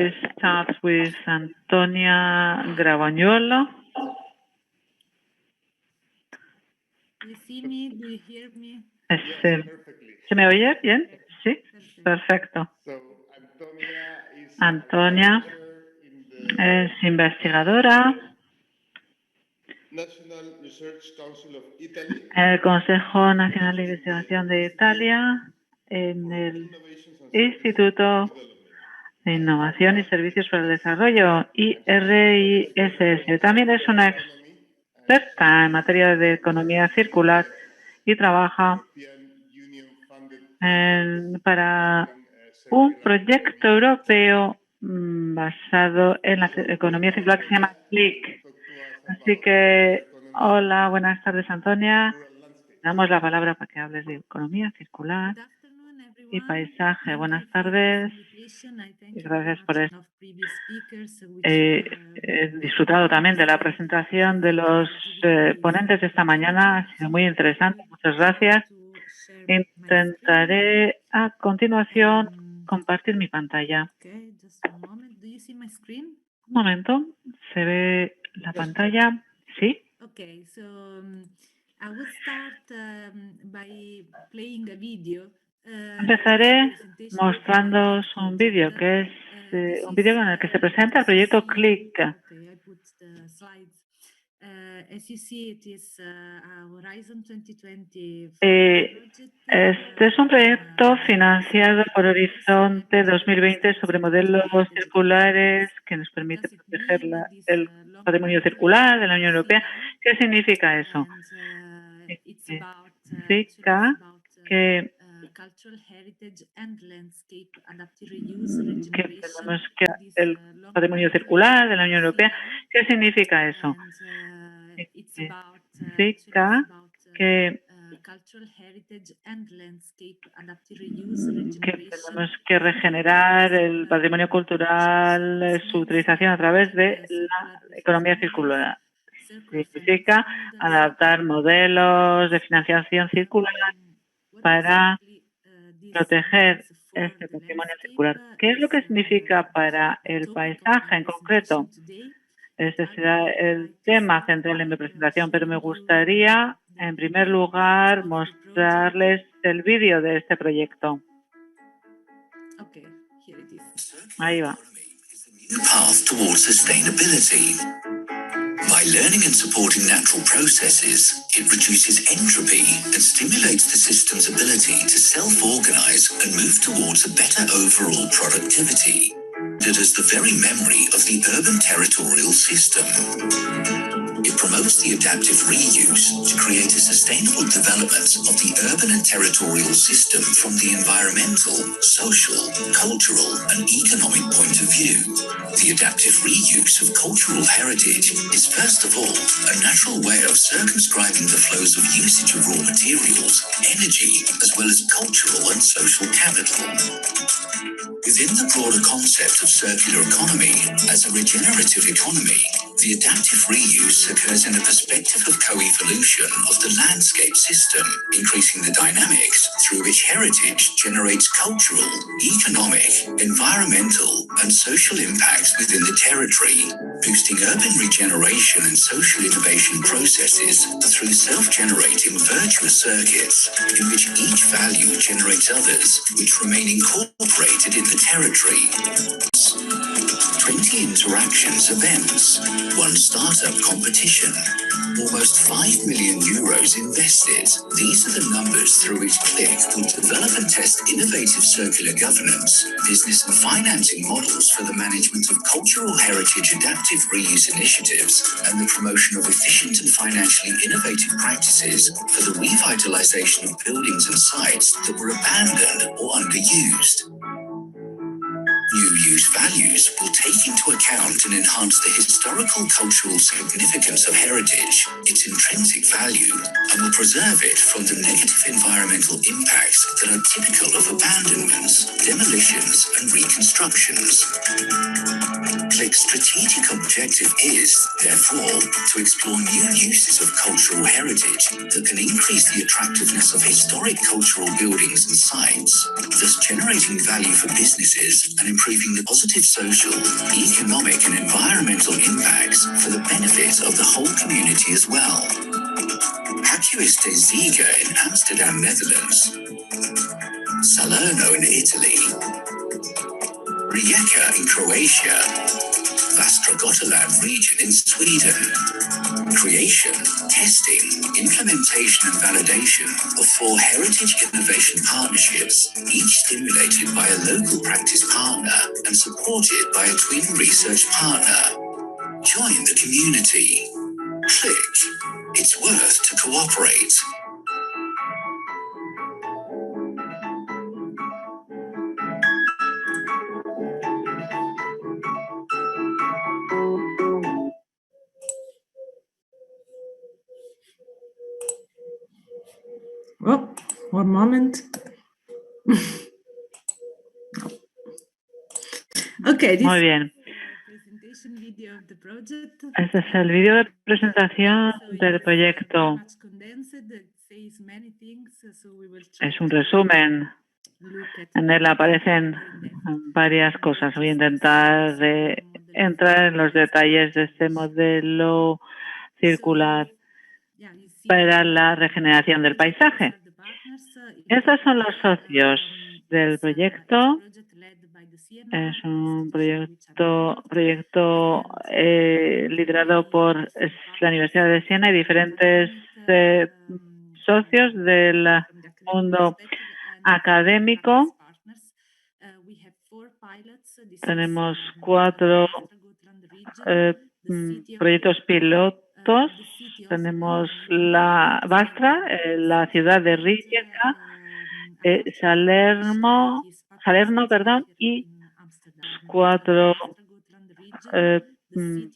Start with Antonia Gravañuolo. You see me? Do you hear me? ¿Se me oye bien? Sí, perfecto. Antonia es investigadora en el Consejo Nacional de Investigación de Italia, en el Instituto de Innovación y Servicios para el Desarrollo, IRISS. También es una experta en materia de economía circular y trabaja para un proyecto europeo basado en la economía circular que se llama CLIC. Así que, hola, buenas tardes, Antonia. Damos la palabra para que hables de economía circular y paisaje. Buenas tardes y gracias por esto. He disfrutado también de la presentación de los ponentes de esta mañana. Ha sido muy interesante. Muchas gracias. Intentaré a continuación compartir mi pantalla. Un momento. ¿Se ve la pantalla? ¿Sí? Okay, so I will start by playing a video. Empezaré mostrándoos un vídeo que es un vídeo en el que se presenta el proyecto CLIC. Okay, I put the slides. As you see, it is a Horizon 2020 project. Este es un proyecto financiado por Horizonte 2020 sobre modelos circulares que nos permite proteger el patrimonio circular de la Unión Europea. ¿Qué significa eso? Significa que tenemos que el patrimonio circular de la Unión Europea. ¿Qué significa eso? Significa que tenemos que regenerar el patrimonio cultural, su utilización a través de la economía circular. Significa adaptar modelos de financiación circular para proteger este patrimonio circular. ¿Qué es lo que significa para el paisaje en concreto? Ese será el tema central en mi presentación, pero me gustaría, en primer lugar, mostrarles el vídeo de este proyecto. Ahí va. By learning and supporting natural processes, it reduces entropy and stimulates the system's ability to self-organize and move towards a better overall productivity. It is the very memory of the urban territorial system. It promotes the adaptive reuse to create a sustainable development of the urban and territorial system from the environmental, social, cultural, and economic point of view. The adaptive reuse of cultural heritage is first of all a natural way of circumscribing the flows of usage of raw materials, energy, as well as cultural and social capital. Within the broader concept of circular economy as a regenerative economy, the adaptive reuse occurs in a perspective of co-evolution of the landscape system, increasing the dynamics through which heritage generates cultural, economic, environmental, and social impacts within the territory, boosting urban regeneration and social innovation processes through self-generating virtuous circuits in which each value generates others, which remain incorporated in the territory. 20 interactions events, 1 startup competition, almost €5 million invested. These are the numbers through which CLIC will develop and test innovative circular governance, business and financing models for the management of cultural heritage adaptive reuse initiatives and the promotion of efficient and financially innovative practices for the revitalization of buildings and sites that were abandoned or underused. New use values will take into account and enhance the historical cultural significance of heritage, its intrinsic value, and will preserve it from the negative environmental impacts that are typical of abandonments, demolitions, and reconstructions. CLIC's strategic objective is, therefore, to explore new uses of cultural heritage that can increase the attractiveness of historic cultural buildings and sites, thus generating value for businesses and improving the positive social, economic and environmental impacts for the benefit of the whole community as well. Acuis de Ziga in Amsterdam, Netherlands, Salerno in Italy, Rijeka in Croatia, Västra Götaland region in Sweden. Creation, testing, implementation and validation of 4 heritage innovation partnerships, each stimulated by a local practice partner and supported by a twin research partner. Join the community. CLIC. It's worth to cooperate. Oh, one moment. Okay, Muy bien. Este es el vídeo de presentación del proyecto. Es un resumen. En él aparecen varias cosas. Voy a intentar entrar en los detalles de este modelo circular para la regeneración del paisaje. Estos son los socios del proyecto. Es un proyecto liderado por la Universidad de Siena y diferentes socios del mundo académico. Tenemos 4 proyectos pilotos. Tenemos la Västra, la ciudad de Rijeka, Salerno, y 4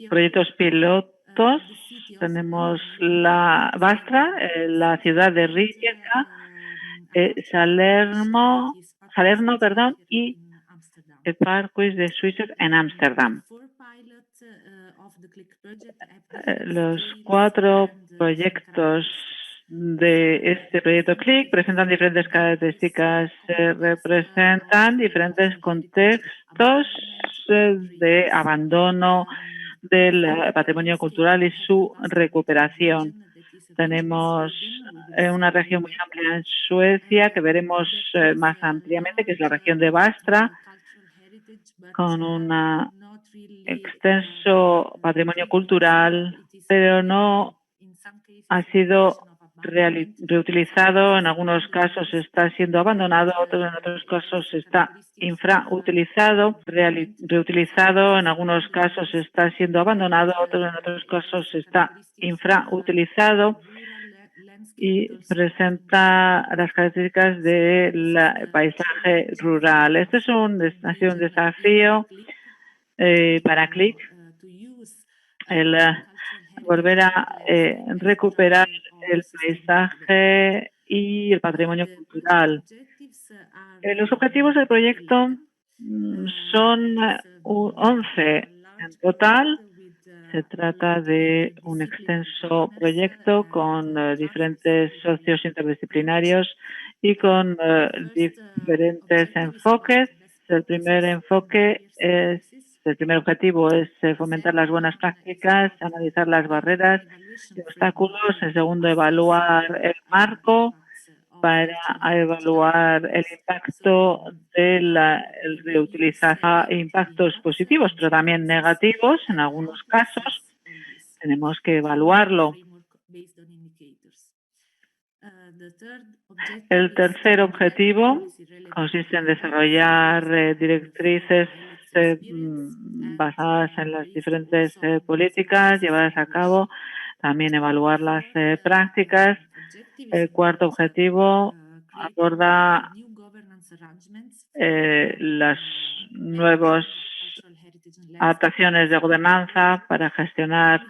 proyectos pilotos. Tenemos la Västra, la ciudad de Rijeka, Salerno, y el Parkway de Suiza en Ámsterdam. Los 4 proyectos de este proyecto CLIC presentan diferentes características, representan diferentes contextos de abandono del patrimonio cultural y su recuperación. Tenemos una región muy amplia en Suecia que veremos más ampliamente, que es la región de Västra, con un extenso patrimonio cultural, pero no ha sido reutilizado. En algunos casos está siendo abandonado, en otros casos está infrautilizado, reutilizado, en algunos casos está siendo abandonado, en otros casos está infrautilizado y presenta las características del paisaje rural. Este ha sido un desafío para CLIC, el volver a recuperar el paisaje y el patrimonio cultural. Los objetivos del proyecto son 11 en total. Se trata de un extenso proyecto con diferentes socios interdisciplinarios y con diferentes enfoques. El primer objetivo es fomentar las buenas prácticas, analizar las barreras y obstáculos. El segundo, evaluar el marco para evaluar el impacto de la reutilización, impactos positivos, pero también negativos en algunos casos. Tenemos que evaluarlo. El tercer objetivo consiste en desarrollar directrices basadas en las diferentes políticas llevadas a cabo, también evaluar las prácticas. El cuarto objetivo aborda las nuevas adaptaciones de gobernanza para gestionar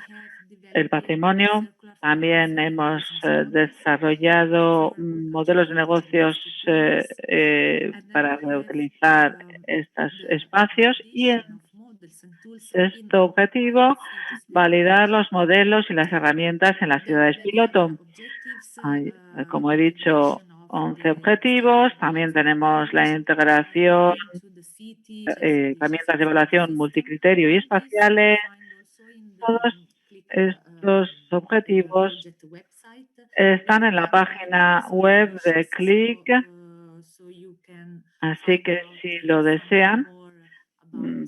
el patrimonio. También hemos desarrollado modelos de negocios para reutilizar estos espacios y Sexto objetivo, validar los modelos y las herramientas en las ciudades piloto. Hay, como he dicho, 11 objetivos. También tenemos la integración, herramientas de evaluación multicriterio y espaciales. Todos estos objetivos están en la página web de CLIC, así que si lo desean,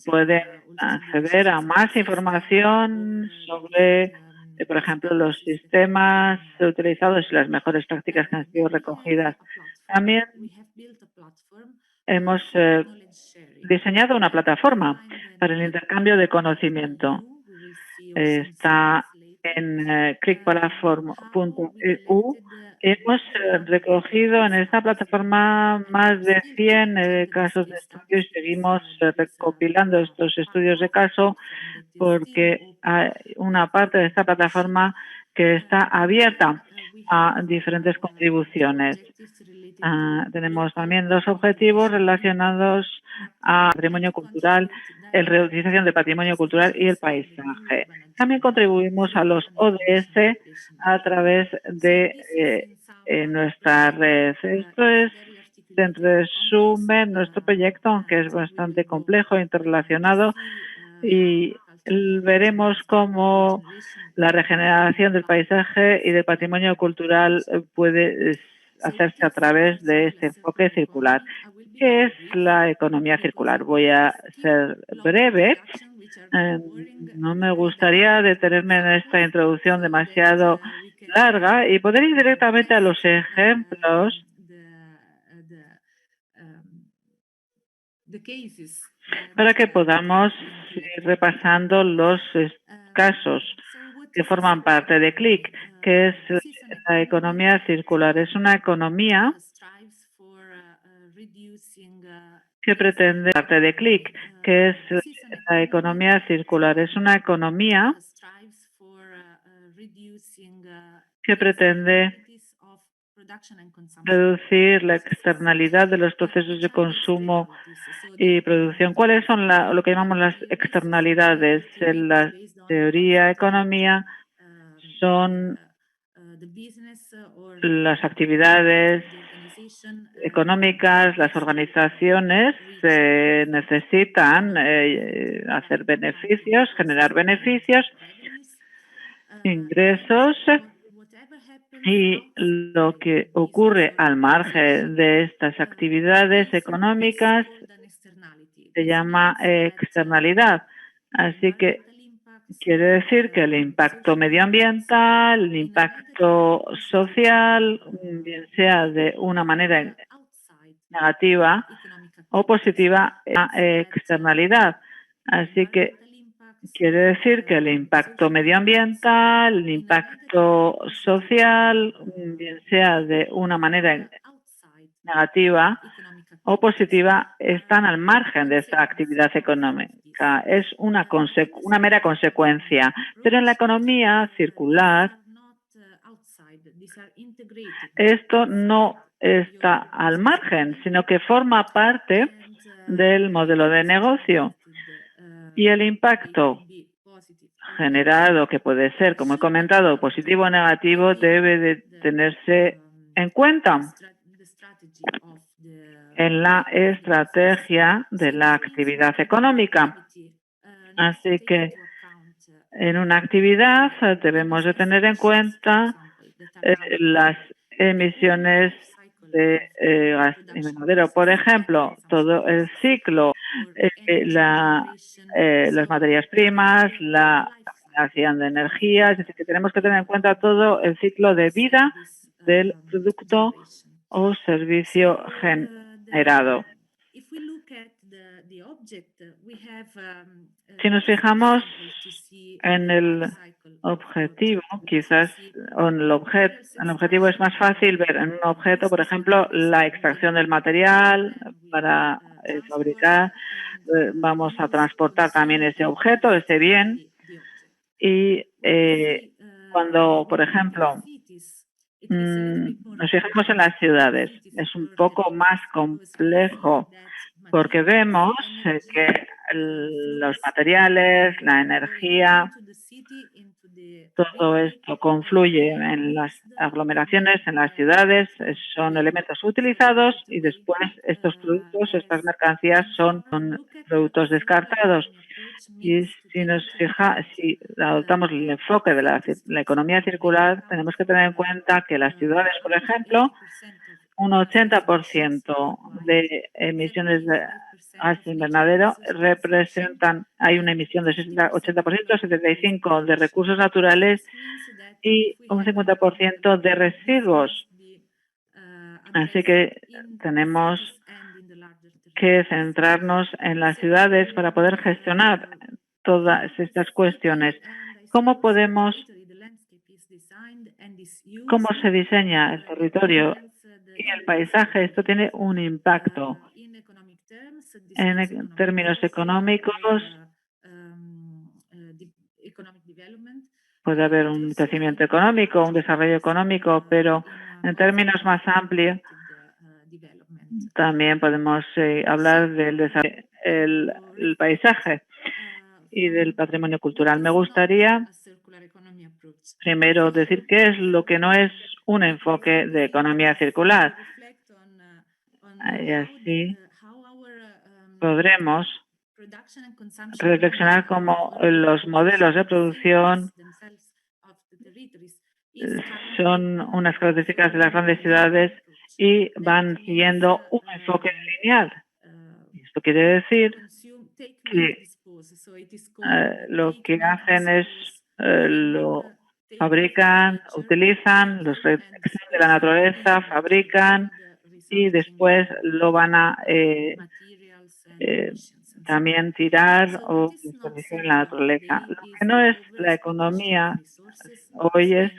pueden acceder a más información sobre, por ejemplo, los sistemas utilizados y las mejores prácticas que han sido recogidas. También hemos diseñado una plataforma para el intercambio de conocimiento. Está en clickplatform.eu. Hemos recogido en esta plataforma más de 100 casos de estudio y seguimos recopilando estos estudios de caso porque hay una parte de esta plataforma que está abierta a diferentes contribuciones. Tenemos también 2 objetivos relacionados a patrimonio cultural, la reutilización del patrimonio cultural y el paisaje. También contribuimos a los ODS a través de nuestra red. Esto es, en resumen, nuestro proyecto, aunque es bastante complejo e interrelacionado, y veremos cómo la regeneración del paisaje y del patrimonio cultural puede hacerse a través de este enfoque circular. ¿Qué es la economía circular? Voy a ser breve. No me gustaría detenerme en esta introducción demasiado larga y poder ir directamente a los ejemplos para que podamos ir repasando los casos que forman parte de CLIC, que es la economía circular. Es una economía que pretende parte de CLIC, que es la economía circular. Es una economía que pretende reducir la externalidad de los procesos de consumo y producción. ¿Cuáles son lo que llamamos las externalidades? En la teoría economía son las actividades económicas, las organizaciones necesitan hacer beneficios, generar beneficios, ingresos, y lo que ocurre al margen de estas actividades económicas se llama externalidad. Así que quiere decir que el impacto medioambiental, el impacto social, bien sea de una manera negativa o positiva, es una externalidad. Así que quiere decir que el impacto medioambiental, el impacto social, bien sea de una manera negativa o positiva, están al margen de esta actividad económica. Es una mera consecuencia. Pero en la economía circular, esto no está al margen, sino que forma parte del modelo de negocio. Y el impacto generado, que puede ser, como he comentado, positivo o negativo, debe de tenerse en cuenta en la estrategia de la actividad económica. Así que en una actividad debemos de tener en cuenta las emisiones de gas invernadero. Por ejemplo, todo el ciclo, las materias primas, la generación de energía, es decir, que tenemos que tener en cuenta todo el ciclo de vida del producto o servicio generado. Si nos fijamos en el objetivo, quizás el objetivo es más fácil ver en un objeto, por ejemplo, la extracción del material para fabricar. Vamos a transportar también ese objeto, ese bien. Y cuando, por ejemplo, nos fijamos en las ciudades, es un poco más complejo porque vemos que los materiales, la energía, todo esto confluye en las aglomeraciones, en las ciudades, son elementos utilizados y después estos productos, estas mercancías son productos descartados. Y si adoptamos el enfoque de la economía circular, tenemos que tener en cuenta que las ciudades, por ejemplo, un 80% de emisiones de gas invernadero representan, hay una emisión de 80%, 75% de recursos naturales y un 50% de residuos. Así que tenemos que centrarnos en las ciudades para poder gestionar todas estas cuestiones. ¿Cómo se diseña el territorio y el paisaje? Esto tiene un impacto en términos económicos. Puede haber un crecimiento económico, un desarrollo económico, pero en términos más amplios también podemos hablar del desarrollo, el paisaje y del patrimonio cultural. Me gustaría primero decir qué es lo que no es un enfoque de economía circular. Y así podremos reflexionar cómo los modelos de producción son unas características de las grandes ciudades y van siguiendo un enfoque lineal. Esto quiere decir que lo que hacen es lo fabrican, utilizan, los extraen de la naturaleza, fabrican y después lo van a también tirar o desperdiciar en la naturaleza. Lo que no es la economía hoy es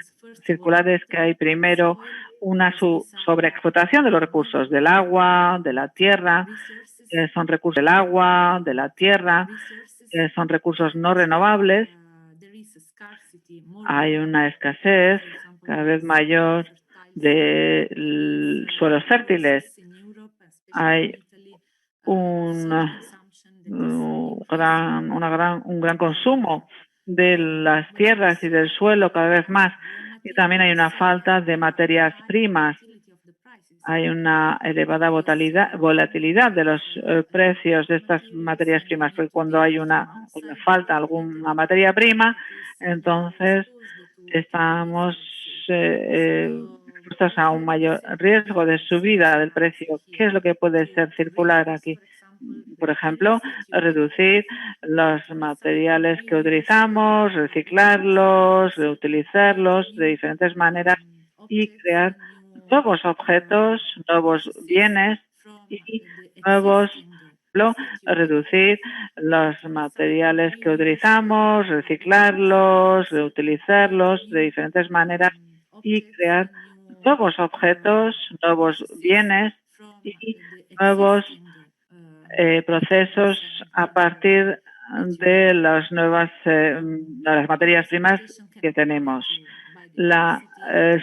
circular, es que hay primero una sobreexplotación de los recursos del agua, de la tierra, son recursos del agua, de la tierra, son recursos no renovables. Hay una escasez cada vez mayor de suelos fértiles. Hay un gran consumo de las tierras y del suelo cada vez más. Y también hay una falta de materias primas. Hay una elevada volatilidad de los precios de estas materias primas, porque cuando falta alguna materia prima, entonces estamos expuestos a un mayor riesgo de subida del precio. ¿Qué es lo que puede ser circular aquí? Por ejemplo, reducir los materiales que utilizamos, reciclarlos, reutilizarlos de diferentes maneras y crear nuevos objetos, nuevos bienes y reducir los materiales que utilizamos, reciclarlos, reutilizarlos de diferentes maneras y crear nuevos objetos, nuevos bienes y nuevos procesos a partir de las nuevas las materias primas que tenemos. La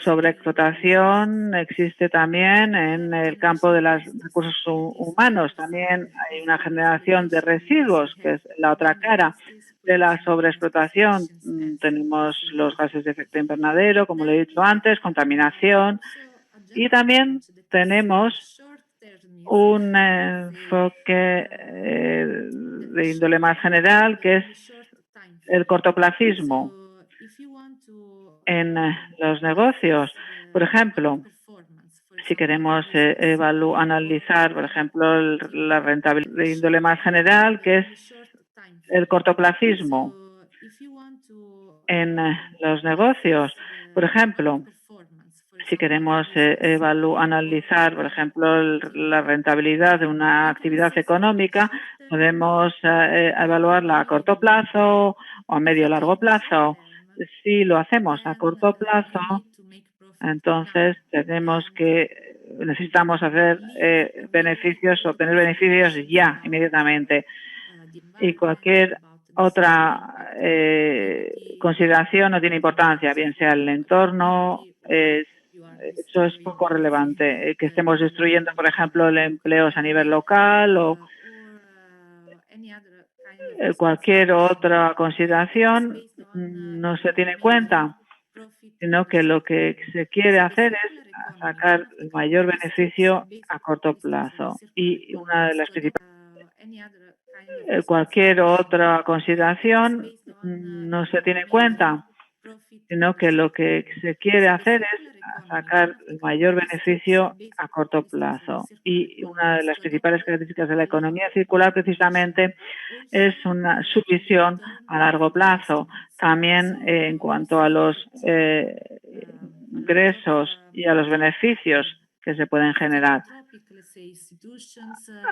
sobreexplotación existe también en el campo de los recursos humanos. También hay una generación de residuos, que es la otra cara de la sobreexplotación. Tenemos los gases de efecto invernadero, como le he dicho antes, contaminación, y también tenemos un enfoque de índole más general, que es el cortoplacismo en los negocios. Por ejemplo, si queremos analizar, por ejemplo, la rentabilidad de índole más general, que es el cortoplacismo en los negocios. Por ejemplo, si queremos analizar, por ejemplo, la rentabilidad de una actividad económica, podemos evaluarla a corto plazo o a medio o largo plazo. Si lo hacemos a corto plazo, entonces necesitamos hacer obtener beneficios ya, inmediatamente. Y cualquier otra consideración no tiene importancia, bien sea el entorno, eso es poco relevante. Que estemos destruyendo, por ejemplo, el empleo a nivel local o cualquier otra consideración no se tiene en cuenta, sino que lo que se quiere hacer es sacar el mayor beneficio a corto plazo. Y una de las principales, cualquier otra consideración no se tiene en cuenta, sino que lo que se quiere hacer es sacar el mayor beneficio a corto plazo. Y una de las principales características de la economía circular precisamente es su visión a largo plazo. También en cuanto a los ingresos y a los beneficios que se pueden generar.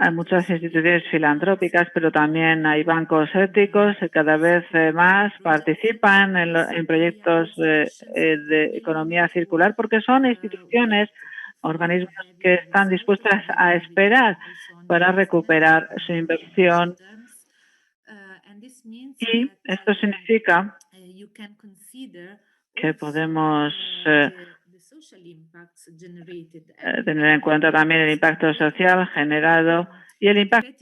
Hay muchas instituciones filantrópicas, pero también hay bancos éticos que cada vez más participan en proyectos de economía circular porque son instituciones, organismos que están dispuestas a esperar para recuperar su inversión. Y esto significa que podemos tener en cuenta también el impacto social generado y el impacto.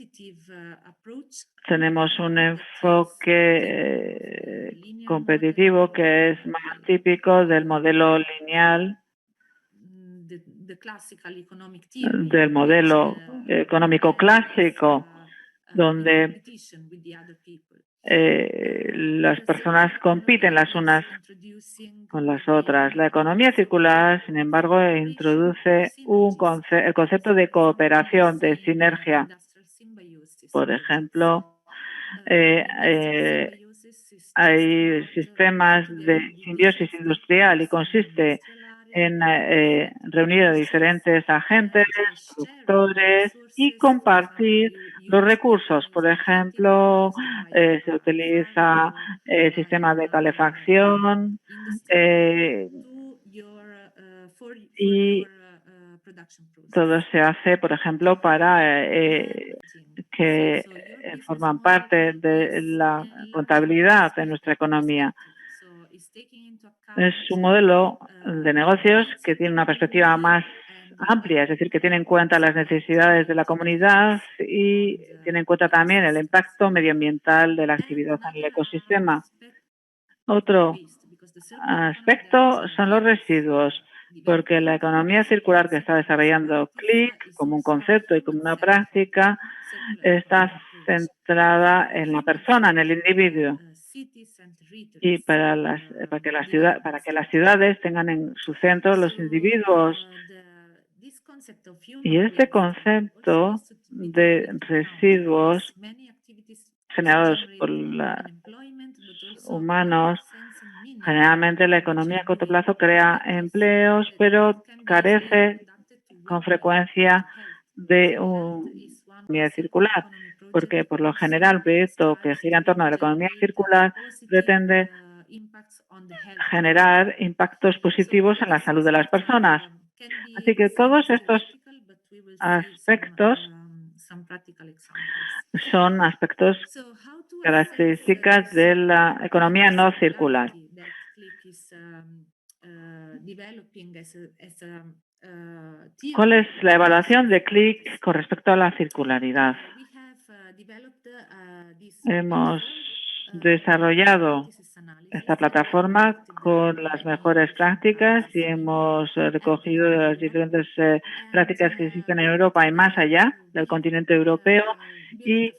Tenemos un enfoque competitivo que es más típico del modelo lineal, del modelo económico clásico, donde las personas compiten las unas con las otras. La economía circular, sin embargo, introduce el concepto de cooperación, de sinergia. Por ejemplo, hay sistemas de simbiosis industrial y consiste en reunir a diferentes agentes, productores y compartir los recursos. Por ejemplo, se utiliza el sistema de calefacción y todo se hace, por ejemplo, para que forman parte de la contabilidad de nuestra economía. Es un modelo de negocios que tiene una perspectiva más amplia, es decir, que tiene en cuenta las necesidades de la comunidad y tiene en cuenta también el impacto medioambiental de la actividad en el ecosistema. Otro aspecto son los residuos, porque la economía circular que está desarrollando CLIC como un concepto y como una práctica está centrada en la persona, en el individuo. Y para que las ciudades tengan en su centro los individuos. Y este concepto de residuos generados por los humanos, generalmente la economía a corto plazo crea empleos, pero carece con frecuencia de una economía circular, porque por lo general el proyecto que gira en torno a la economía circular pretende generar impactos positivos en la salud de las personas. Así que todos estos aspectos son aspectos características de la economía no circular. ¿Cuál es la evaluación de CLIC con respecto a la circularidad? Hemos desarrollado esta plataforma con las mejores prácticas y hemos recogido las diferentes prácticas que existen en Europa y más allá del continente europeo y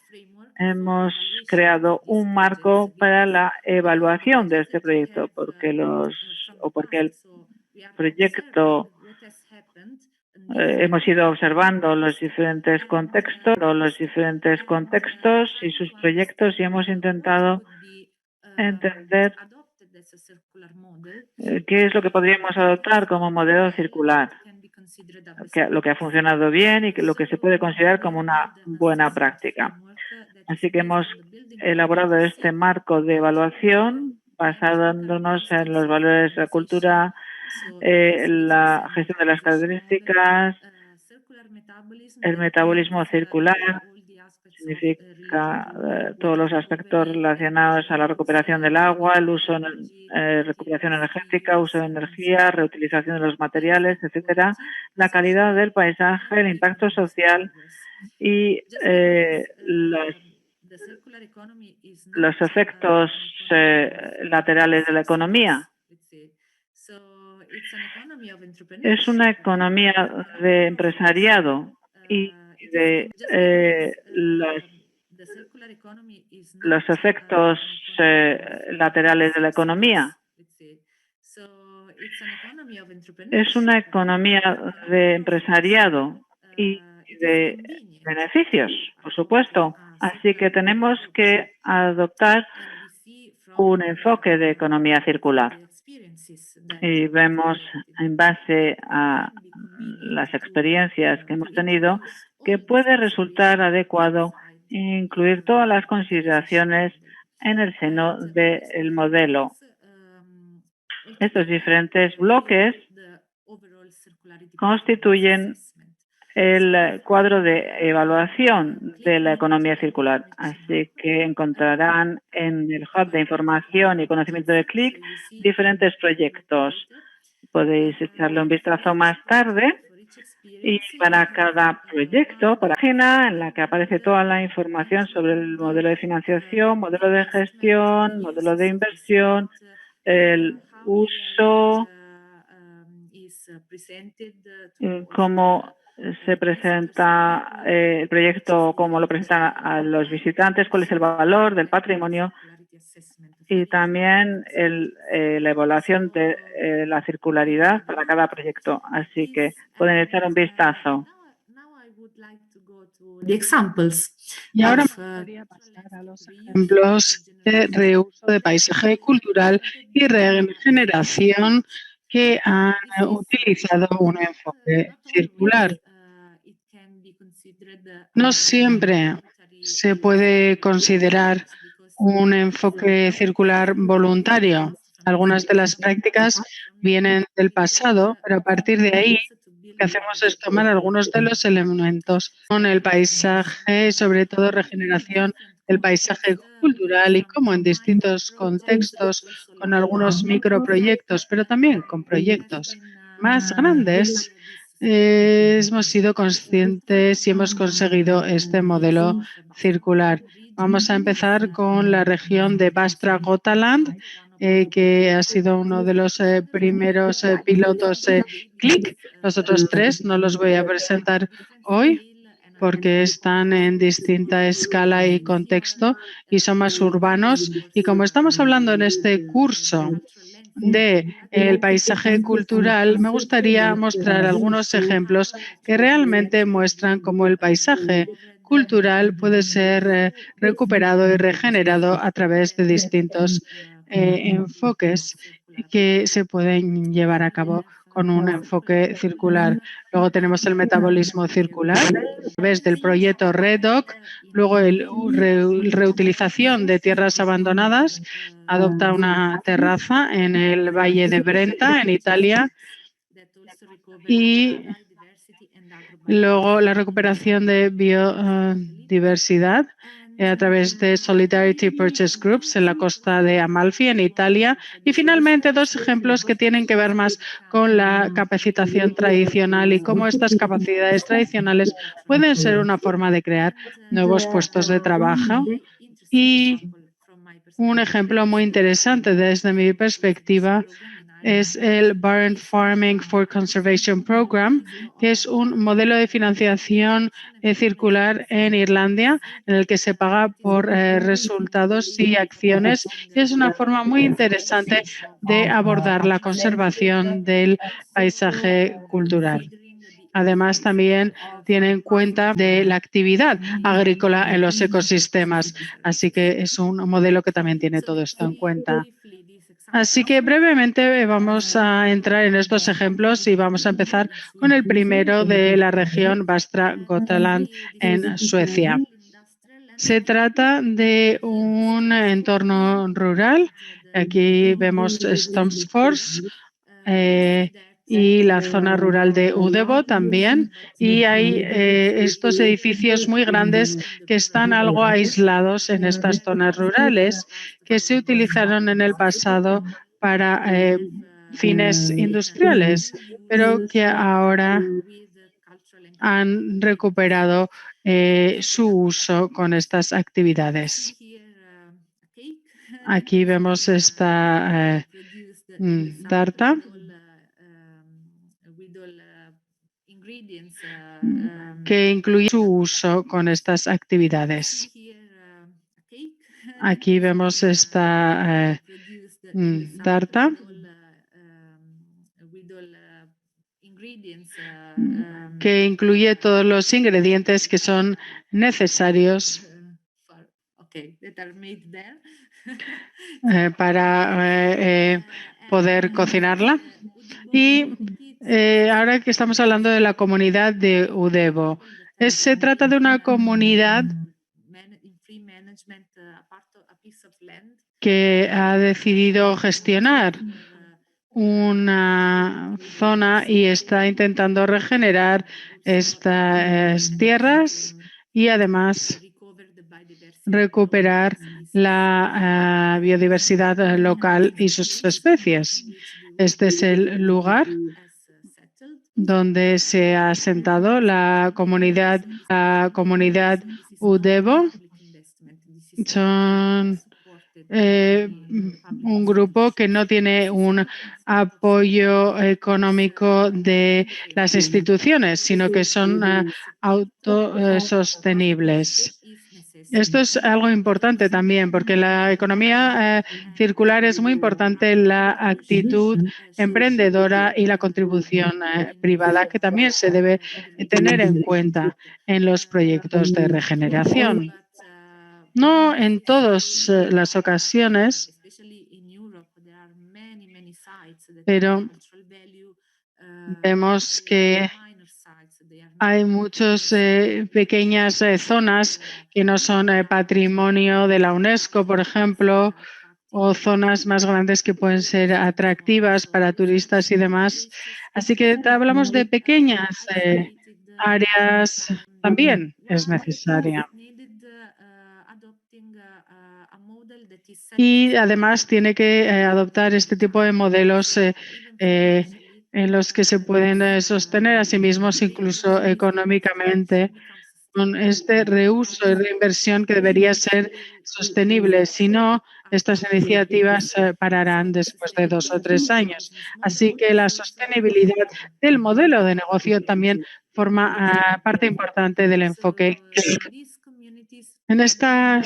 hemos creado un marco para la evaluación de este proyecto porque el proyecto hemos ido observando los diferentes contextos y sus proyectos y hemos intentado entender qué es lo que podríamos adoptar como modelo circular, lo que ha funcionado bien y lo que se puede considerar como una buena práctica. Así que hemos elaborado este marco de evaluación basándonos en los valores de la cultura, la gestión de las características, el metabolismo circular, significa todos los aspectos relacionados a la recuperación del agua, el uso recuperación energética, uso de energía, reutilización de los materiales, etcétera, la calidad del paisaje, el impacto social y las los efectos laterales de la economía. Es una economía de empresariado y de los efectos laterales de la economía. Es una economía de empresariado y de beneficios, por supuesto. Así que tenemos que adoptar un enfoque de economía circular. Y vemos, en base a las experiencias que hemos tenido, que puede resultar adecuado incluir todas las consideraciones en el seno del modelo. Estos diferentes bloques constituyen el cuadro de evaluación de la economía circular. Así que encontrarán en el hub de información y conocimiento de CLIC diferentes proyectos. Podéis echarle un vistazo más tarde y para cada proyecto, para la página en la que aparece toda la información sobre el modelo de financiación, modelo de gestión, modelo de inversión, el uso, cómo se presenta el proyecto, cómo lo presentan a los visitantes, cuál es el valor del patrimonio y también la evaluación de la circularidad para cada proyecto. Así que pueden echar un vistazo. Y ahora me gustaría pasar a los ejemplos de reuso de paisaje cultural y regeneración que han utilizado un enfoque circular. No siempre se puede considerar un enfoque circular voluntario. Algunas de las prácticas vienen del pasado, pero a partir de ahí lo que hacemos es tomar algunos de los elementos con el paisaje, sobre todo regeneración del paisaje cultural y cómo en distintos contextos, con algunos microproyectos, pero también con proyectos más grandes, hemos sido conscientes y hemos conseguido este modelo circular. Vamos a empezar con la región de Västra Götaland, que ha sido uno de los primeros pilotos CLIC. Los otros tres no los voy a presentar hoy porque están en distinta escala y contexto y son más urbanos. Y como estamos hablando en este curso del paisaje cultural, me gustaría mostrar algunos ejemplos que realmente muestran cómo el paisaje cultural puede ser recuperado y regenerado a través de distintos enfoques que se pueden llevar a cabo con un enfoque circular. Luego tenemos el metabolismo circular a través del proyecto REDOC, luego la reutilización de tierras abandonadas, adopta una terraza en el Valle de Brenta, en Italia, y luego la recuperación de biodiversidad a través de Solidarity Purchase Groups en la costa de Amalfi, en Italia. Y finalmente, dos ejemplos que tienen que ver más con la capacitación tradicional y cómo estas capacidades tradicionales pueden ser una forma de crear nuevos puestos de trabajo. Y un ejemplo muy interesante desde mi perspectiva es el Barn Farming for Conservation Program, que es un modelo de financiación circular en Irlanda, en el que se paga por resultados y acciones. Y es una forma muy interesante de abordar la conservación del paisaje cultural. Además, también tiene en cuenta de la actividad agrícola en los ecosistemas. Así que es un modelo que también tiene todo esto en cuenta. Así que brevemente vamos a entrar en estos ejemplos y vamos a empezar con el primero de la región Västra Götaland en Suecia. Se trata de un entorno rural. Aquí vemos Stomsfors y la zona rural de Udevo también. Y hay estos edificios muy grandes que están algo aislados en estas zonas rurales que se utilizaron en el pasado para fines industriales, pero que ahora han recuperado su uso con estas actividades. Aquí vemos esta tarta que incluye su uso con estas actividades. Aquí vemos esta tarta que incluye todos los ingredientes que son necesarios para poder cocinarla. Y ahora que estamos hablando de la comunidad de Udebo, se trata de una comunidad que ha decidido gestionar una zona y está intentando regenerar estas tierras y además recuperar la biodiversidad local y sus especies. Este es el lugar donde se ha asentado la comunidad Udebo. Son un grupo que no tiene un apoyo económico de las instituciones, sino que son autosostenibles. Esto es algo importante también, porque la economía circular es muy importante, la actitud emprendedora y la contribución privada, que también se debe tener en cuenta en los proyectos de regeneración. No en todas las ocasiones, pero vemos que hay muchas pequeñas zonas que no son patrimonio de la UNESCO, por ejemplo, o zonas más grandes que pueden ser atractivas para turistas y demás. Así que hablamos de pequeñas áreas, también es necesaria. Y además tiene que adoptar este tipo de modelos en los que se pueden sostener a sí mismos incluso económicamente, con este reuso y reinversión que debería ser sostenible. Si no, estas iniciativas pararán después de 2 o 3 años. Así que la sostenibilidad del modelo de negocio también forma parte importante del enfoque. En esta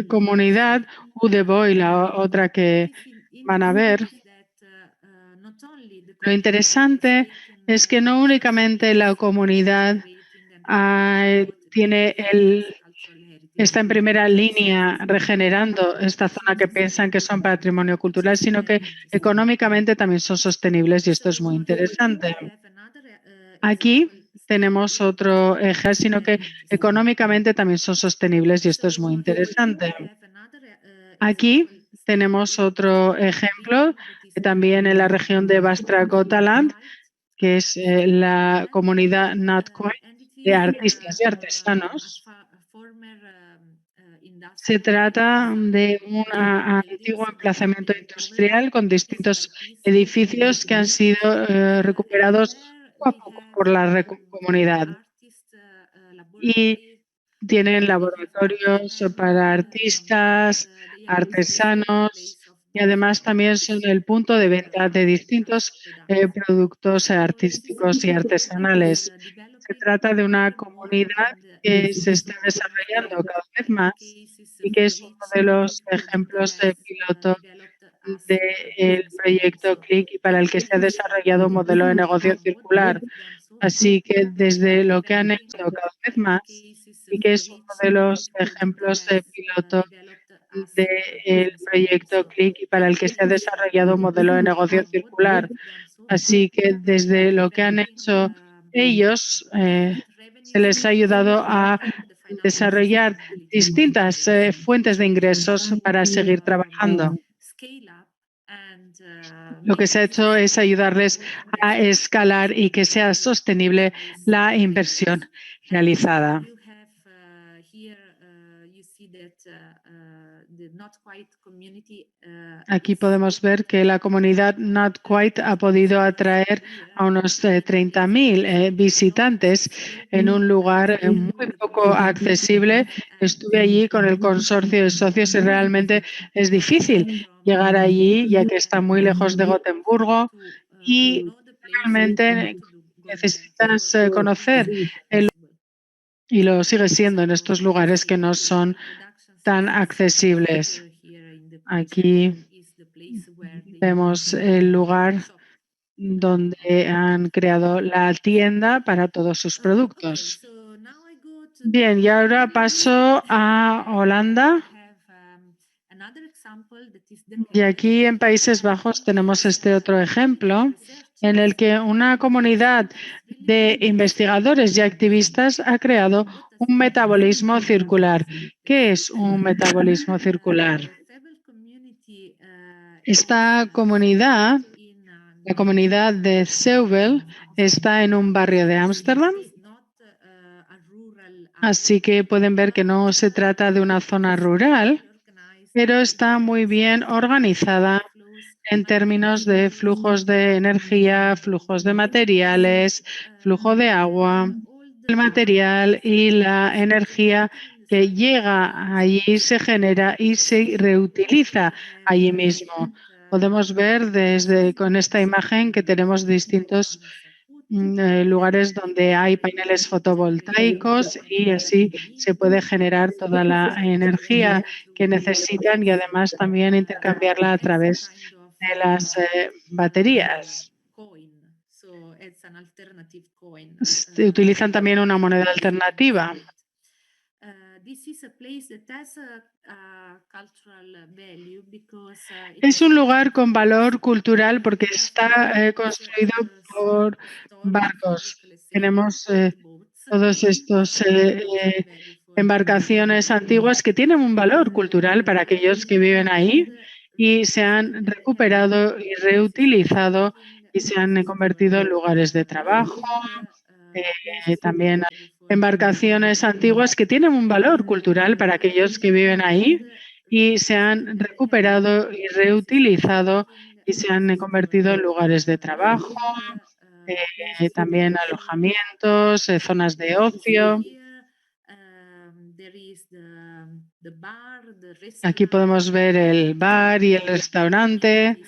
comunidad, Udebo y la otra que van a ver, lo interesante es que no únicamente la comunidad está en primera línea regenerando esta zona que piensan que son patrimonio cultural, sino que económicamente también son sostenibles y esto es muy interesante. Aquí tenemos otro eje, sino que económicamente también son sostenibles y esto es muy interesante. Aquí tenemos otro ejemplo, también en la región de Västra Götaland, que es la comunidad Natcoin de artistas y artesanos. Se trata de un antiguo emplazamiento industrial con distintos edificios que han sido recuperados poco a poco por la comunidad. Y tienen laboratorios para artistas, artesanos y además también son el punto de venta de distintos productos artísticos y artesanales. Se trata de una comunidad que se está desarrollando cada vez más y que es uno de los ejemplos de piloto del proyecto CLIC y para el que se ha desarrollado un modelo de negocio circular. Así que desde lo que han hecho cada vez más y que es uno de los ejemplos de piloto del proyecto CLIC y para el que se ha desarrollado un modelo de negocio circular. Así que desde lo que han hecho ellos, se les ha ayudado a desarrollar distintas fuentes de ingresos para seguir trabajando. Lo que se ha hecho es ayudarles a escalar y que sea sostenible la inversión realizada. Aquí podemos ver que la comunidad Not Quite ha podido atraer a unos 30.000 visitantes en un lugar muy poco accesible. Estuve allí con el consorcio de socios y realmente es difícil llegar allí, ya que está muy lejos de Gotemburgo y realmente necesitas conocer y lo sigue siendo en estos lugares que no son tan accesibles. Aquí vemos el lugar donde han creado la tienda para todos sus productos. Bien, y ahora paso a Holanda. Y aquí en Países Bajos tenemos este otro ejemplo en el que una comunidad de investigadores y activistas ha creado un metabolismo circular. ¿Qué es un metabolismo circular? Esta comunidad, la comunidad de Seuvel, está en un barrio de Ámsterdam, así que pueden ver que no se trata de una zona rural, pero está muy bien organizada en términos de flujos de energía, flujos de materiales, flujo de agua, el material y la energía que llega allí, se genera y se reutiliza allí mismo. Podemos ver con esta imagen que tenemos distintos lugares donde hay paneles fotovoltaicos y así se puede generar toda la energía que necesitan y además también intercambiarla a través de las baterías. Utilizan también una moneda alternativa. Es un lugar con valor cultural porque está construido por barcos. Tenemos todos estos embarcaciones antiguas que tienen un valor cultural para aquellos que viven ahí y se han recuperado y reutilizado y se han convertido en lugares de trabajo. También embarcaciones antiguas que tienen un valor cultural para aquellos que viven ahí y se han recuperado y reutilizado y se han convertido en lugares de trabajo, también alojamientos, zonas de ocio. Aquí podemos ver el bar y el restaurante,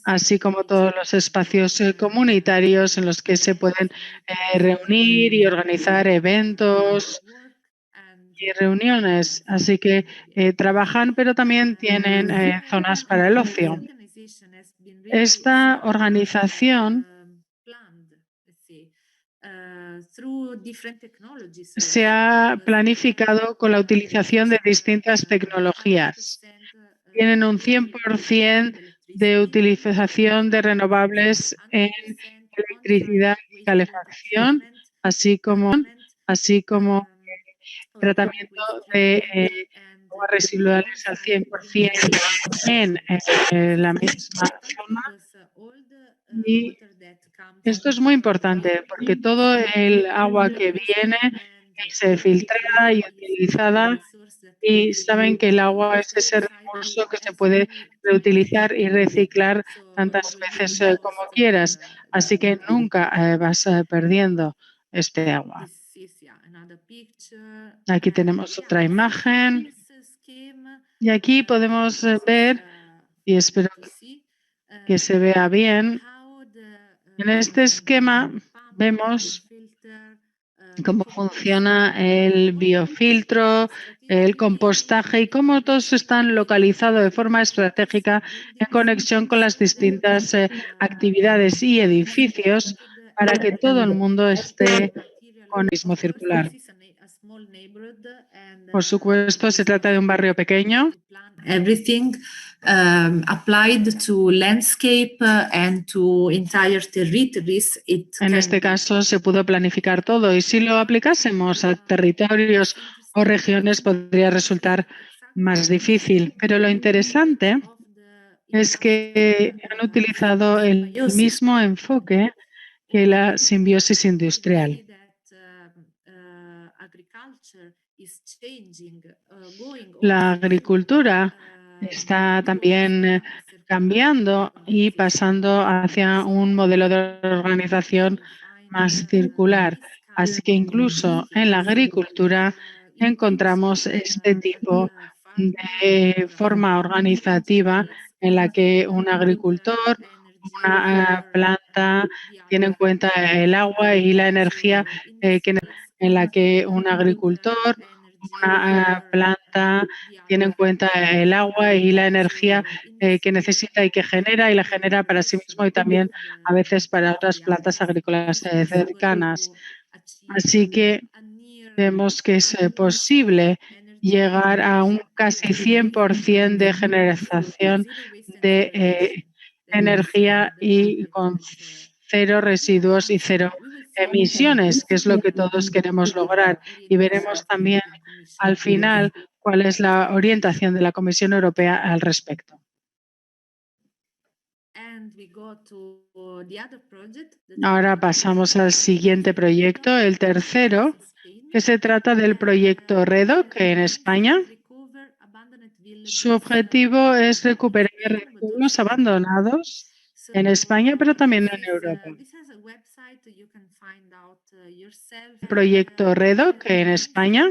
así como todos los espacios comunitarios en los que se pueden reunir y organizar eventos y reuniones. Así que trabajan, pero también tienen zonas para el ocio. Esta organización se ha planificado con la utilización de distintas tecnologías. Tienen un 100% de utilización de renovables en electricidad y calefacción, así como tratamiento de aguas residuales al 100% en la misma zona. Y esto es muy importante porque todo el agua que viene es filtrada y utilizada y saben que el agua es ese recurso que se puede reutilizar y reciclar tantas veces como quieras. Así que nunca vas perdiendo este agua. Aquí tenemos otra imagen y aquí podemos ver, y espero que se vea bien, en este esquema vemos cómo funciona el biofiltro, el compostaje y cómo todos están localizados de forma estratégica en conexión con las distintas actividades y edificios para que todo el mundo esté con el mismo circular. Por supuesto, se trata de un barrio pequeño. Everything applied to landscape and to entire territories. En este caso se pudo planificar todo y si lo aplicásemos a territorios o regiones podría resultar más difícil. Pero lo interesante es que han utilizado el mismo enfoque que la simbiosis industrial. La agricultura está también cambiando y pasando hacia un modelo de organización más circular. Así que incluso en la agricultura encontramos este tipo de forma organizativa en la que un agricultor, una planta tiene en cuenta el agua y la energía en la que un agricultor, una planta tiene en cuenta el agua y la energía que necesita y que genera, y la genera para sí mismo y también a veces para otras plantas agrícolas cercanas. Así que vemos que es posible llegar a un casi 100% de generación de energía y con cero residuos y cero emisiones, que es lo que todos queremos lograr. Y veremos también al final cuál es la orientación de la Comisión Europea al respecto. Ahora pasamos al siguiente proyecto, el tercero, que se trata del proyecto REDOC en España. Su objetivo es recuperar pueblos abandonados en España, pero también en Europa. El proyecto REDOC en España.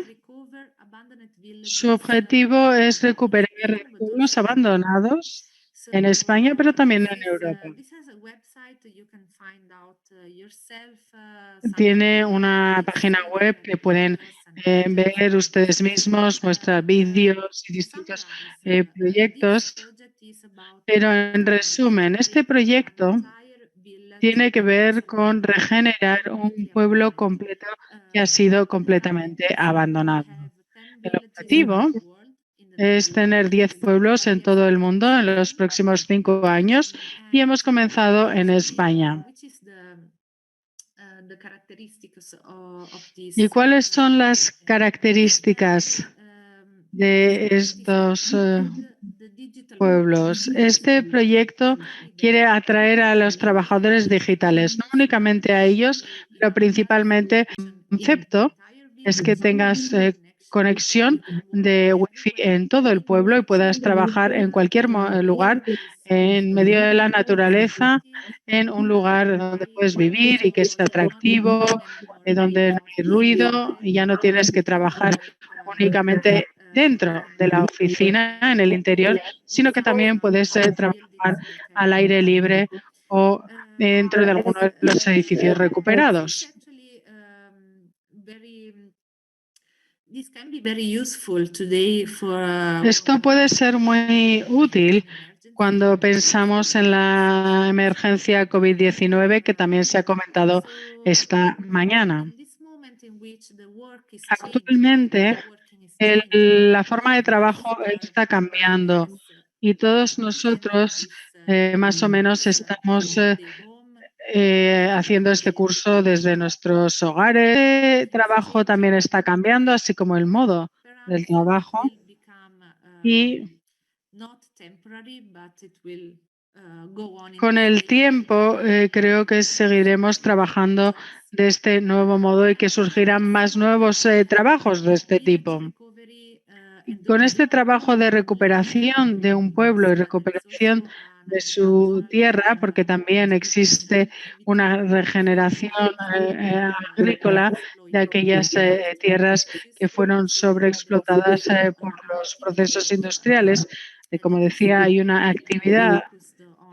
Su objetivo es recuperar pueblos abandonados en España, pero también en Europa. Tiene una página web que pueden ver ustedes mismos, muestra vídeos y distintos proyectos. Pero en resumen, este proyecto tiene que ver con regenerar un pueblo completo que ha sido completamente abandonado. El objetivo es tener 10 pueblos en todo el mundo en los próximos 5 años y hemos comenzado en España. ¿Y cuáles son las características de estos pueblos? Este proyecto quiere atraer a los trabajadores digitales, no únicamente a ellos, pero principalmente el concepto es que tengas conexión de Wi-Fi en todo el pueblo y puedas trabajar en cualquier lugar, en medio de la naturaleza, en un lugar donde puedes vivir y que es atractivo, donde no hay ruido y ya no tienes que trabajar únicamente dentro de la oficina, en el interior, sino que también puedes trabajar al aire libre o dentro de alguno de los edificios recuperados. Esto puede ser muy útil cuando pensamos en la emergencia COVID-19, que también se ha comentado esta mañana. Actualmente, la forma de trabajo está cambiando y todos nosotros más o menos estamos haciendo este curso desde nuestros hogares. El trabajo también está cambiando, así como el modo del trabajo. Y con el tiempo creo que seguiremos trabajando de este nuevo modo y que surgirán más nuevos trabajos de este tipo. Con este trabajo de recuperación de un pueblo y recuperación de su tierra, porque también existe una regeneración agrícola de aquellas tierras que fueron sobreexplotadas por los procesos industriales. Como decía, hay una actividad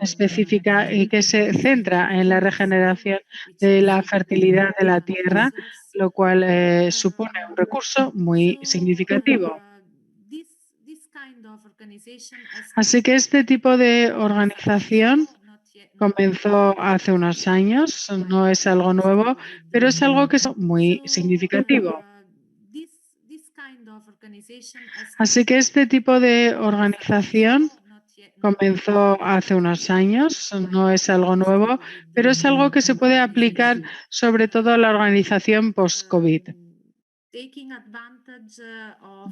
específica y que se centra en la regeneración de la fertilidad de la tierra, lo cual supone un recurso muy significativo. Así que este tipo de organización comenzó hace unos años, no es algo nuevo, pero es algo que es muy significativo. Así que este tipo de organización comenzó hace unos años, no es algo nuevo, pero es algo que se puede aplicar sobre todo a la organización post-COVID.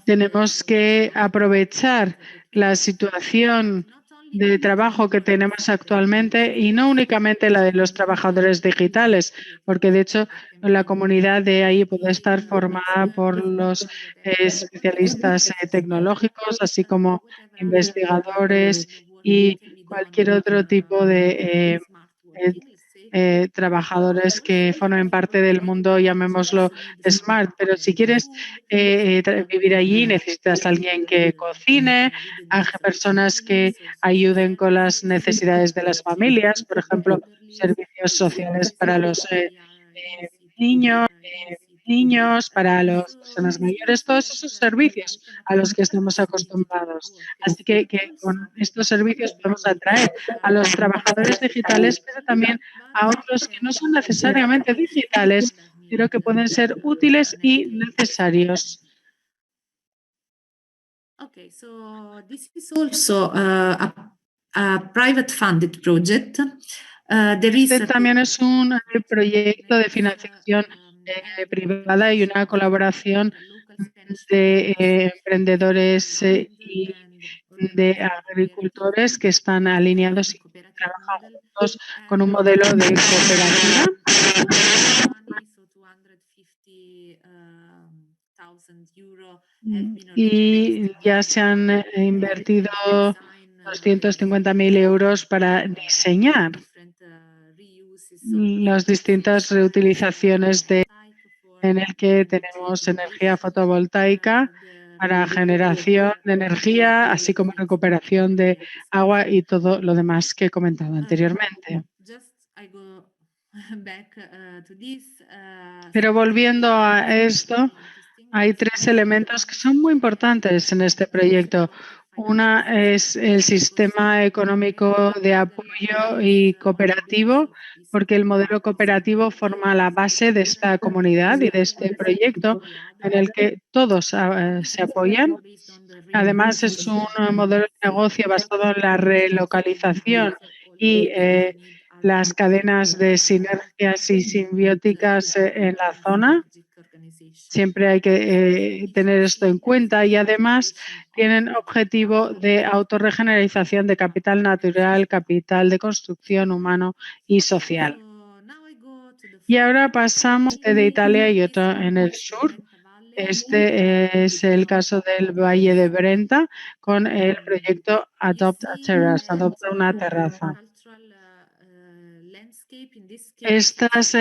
Tenemos que aprovechar la situación de trabajo que tenemos actualmente y no únicamente la de los trabajadores digitales, porque de hecho la comunidad de ahí puede estar formada por los especialistas tecnológicos, así como investigadores y cualquier otro tipo de trabajadores que formen parte del mundo, llamémoslo smart. Pero si quieres vivir allí, necesitas a alguien que cocine, a personas que ayuden con las necesidades de las familias, por ejemplo, servicios sociales para los niños, niños, para las personas mayores, todos esos servicios a los que estamos acostumbrados. Así que con estos servicios podemos atraer a los trabajadores digitales, pero también a otros que no son necesariamente digitales, pero que pueden ser útiles y necesarios. Okay, so this is also a private funded project. Este también es un proyecto de financiación privada y una colaboración de emprendedores y de agricultores que están alineados y trabajan juntos con un modelo de cooperativa. Y ya se han invertido 250.000 euros para diseñar las distintas reutilizaciones en el que tenemos energía fotovoltaica para generación de energía, así como recuperación de agua y todo lo demás que he comentado anteriormente. Pero volviendo a esto, hay tres elementos que son muy importantes en este proyecto. Una es el sistema económico de apoyo y cooperativo, porque el modelo cooperativo forma la base de esta comunidad y de este proyecto en el que todos se apoyan. Además, es un modelo de negocio basado en la relocalización y las cadenas de sinergias y simbióticas en la zona. Siempre hay que tener esto en cuenta y además tienen objetivo de autorregeneración de capital natural, capital de construcción humano y social. Y ahora pasamos de Italia y otro en el sur. Este es el caso del Valle de Brenta con el proyecto Adopt a Terrace, adopta una terraza. Estas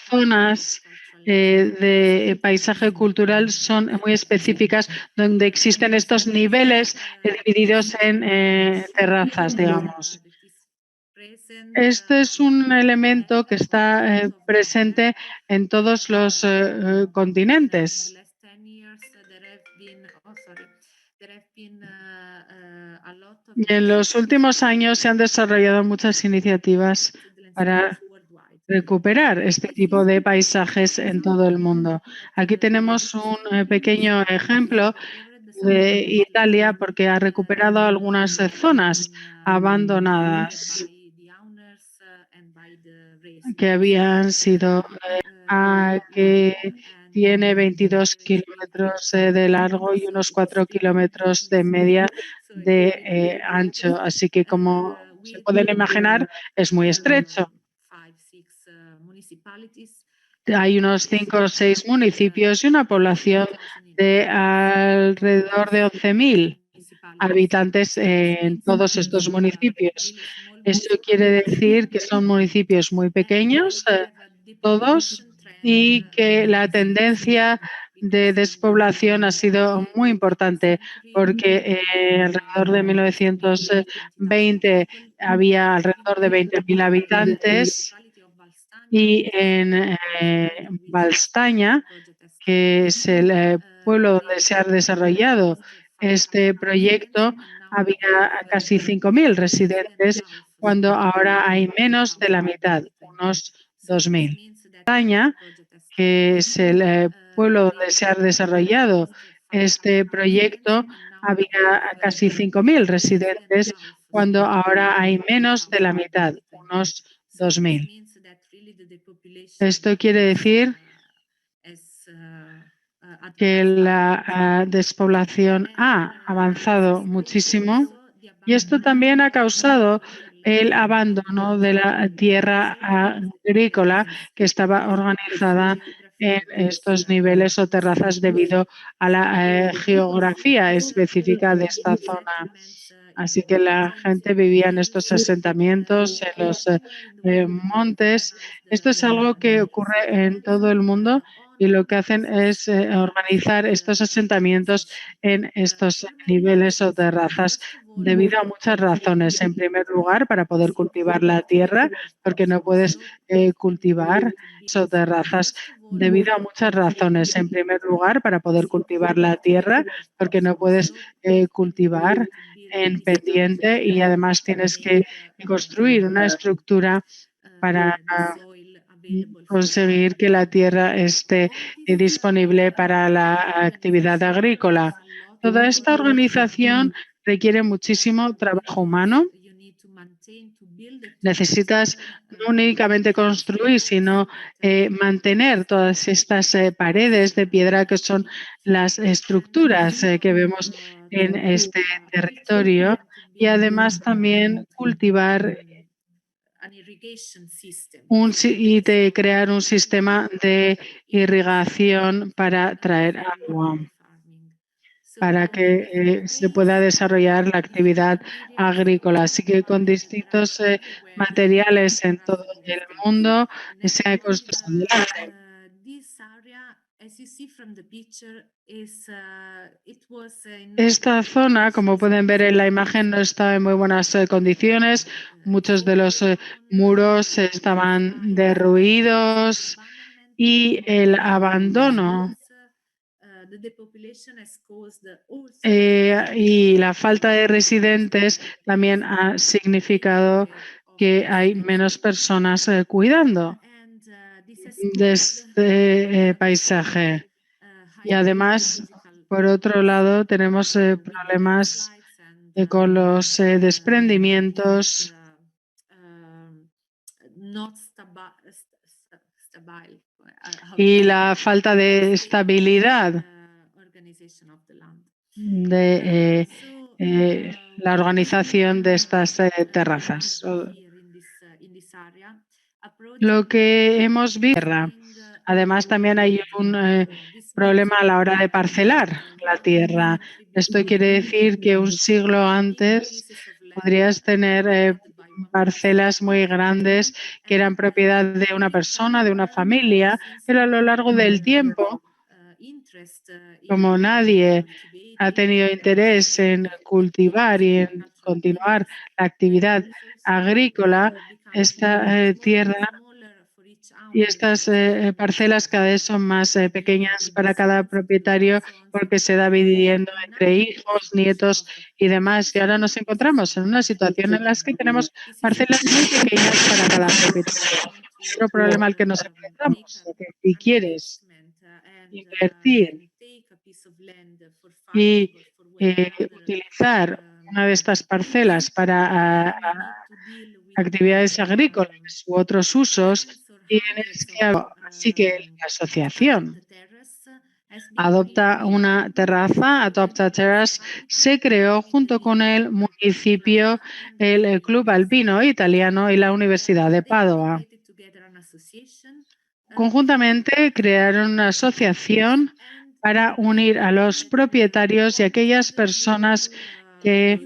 zonas de paisaje cultural son muy específicas, donde existen estos niveles divididos en terrazas, digamos. Este es un elemento que está presente en todos los continentes. Y en los últimos años se han desarrollado muchas iniciativas para recuperar este tipo de paisajes en todo el mundo. Aquí tenemos un pequeño ejemplo de Italia porque ha recuperado algunas zonas abandonadas que habían sido que tiene 22 kilómetros de largo y unos 4 kilómetros de media de ancho. Así que, como se pueden imaginar, es muy estrecho. Hay unos 5 o 6 municipios y una población de alrededor de 11.000 habitantes en todos estos municipios. Eso quiere decir que son municipios muy pequeños, todos, y que la tendencia de despoblación ha sido muy importante porque alrededor de 1920 había alrededor de 20.000 habitantes y en Valstaña, que es el pueblo donde se ha desarrollado este proyecto, había casi 5.000 residentes, cuando ahora hay menos de la mitad, unos 2.000. Valstaña, que es el pueblo donde se ha desarrollado este proyecto, había casi 5.000 residentes, cuando ahora hay menos de la mitad, unos 2.000. Esto quiere decir que la despoblación ha avanzado muchísimo Y esto también ha causado el abandono de la tierra agrícola que estaba organizada en estos niveles o terrazas debido a la geografía específica de esta zona. Así que la gente vivía en estos asentamientos, en los montes. Esto es algo que ocurre en todo el mundo y lo que hacen es organizar estos asentamientos en estos niveles o terrazas debido a muchas razones. En primer lugar, para poder cultivar la tierra, porque no puedes cultivar o terrazas debido a muchas razones. En primer lugar, para poder cultivar la tierra, porque no puedes cultivar en pendiente y además tienes que construir una estructura para conseguir que la tierra esté disponible para la actividad agrícola. Toda esta organización requiere muchísimo trabajo humano. Necesitas no únicamente construir, sino mantener todas estas paredes de piedra que son las estructuras que vemos en este territorio y además también cultivar y de crear un sistema de irrigación para traer agua, para que se pueda desarrollar la actividad agrícola. Así que con distintos materiales en todo el mundo se ha construido adelante. Esta zona, como pueden ver en la imagen, no estaba en muy buenas condiciones. Muchos de los muros estaban derruidos y el abandono y la falta de residentes también ha significado que hay menos personas cuidando de este paisaje. Y además, por otro lado, tenemos problemas con los desprendimientos y la falta de estabilidad de la organización de estas terrazas. Lo que hemos visto, además también hay un problema a la hora de parcelar la tierra. Esto quiere decir que un siglo antes podrías tener parcelas muy grandes que eran propiedad de una persona, de una familia, pero a lo largo del tiempo, como nadie ha tenido interés en cultivar y en continuar la actividad agrícola, esta tierra y estas parcelas cada vez son más pequeñas para cada propietario porque se va dividiendo entre hijos, nietos y demás. Y ahora nos encontramos en una situación en la que tenemos parcelas muy pequeñas para cada propietario. Otro problema al que nos enfrentamos, que si quieres invertir y utilizar una de estas parcelas para actividades agrícolas u otros usos, tienes que así que la asociación Adopta una terraza, Adopta Terrace, se creó junto con el municipio, el Club Alpino Italiano y la Universidad de Padua. Conjuntamente crearon una asociación para unir a los propietarios y aquellas personas que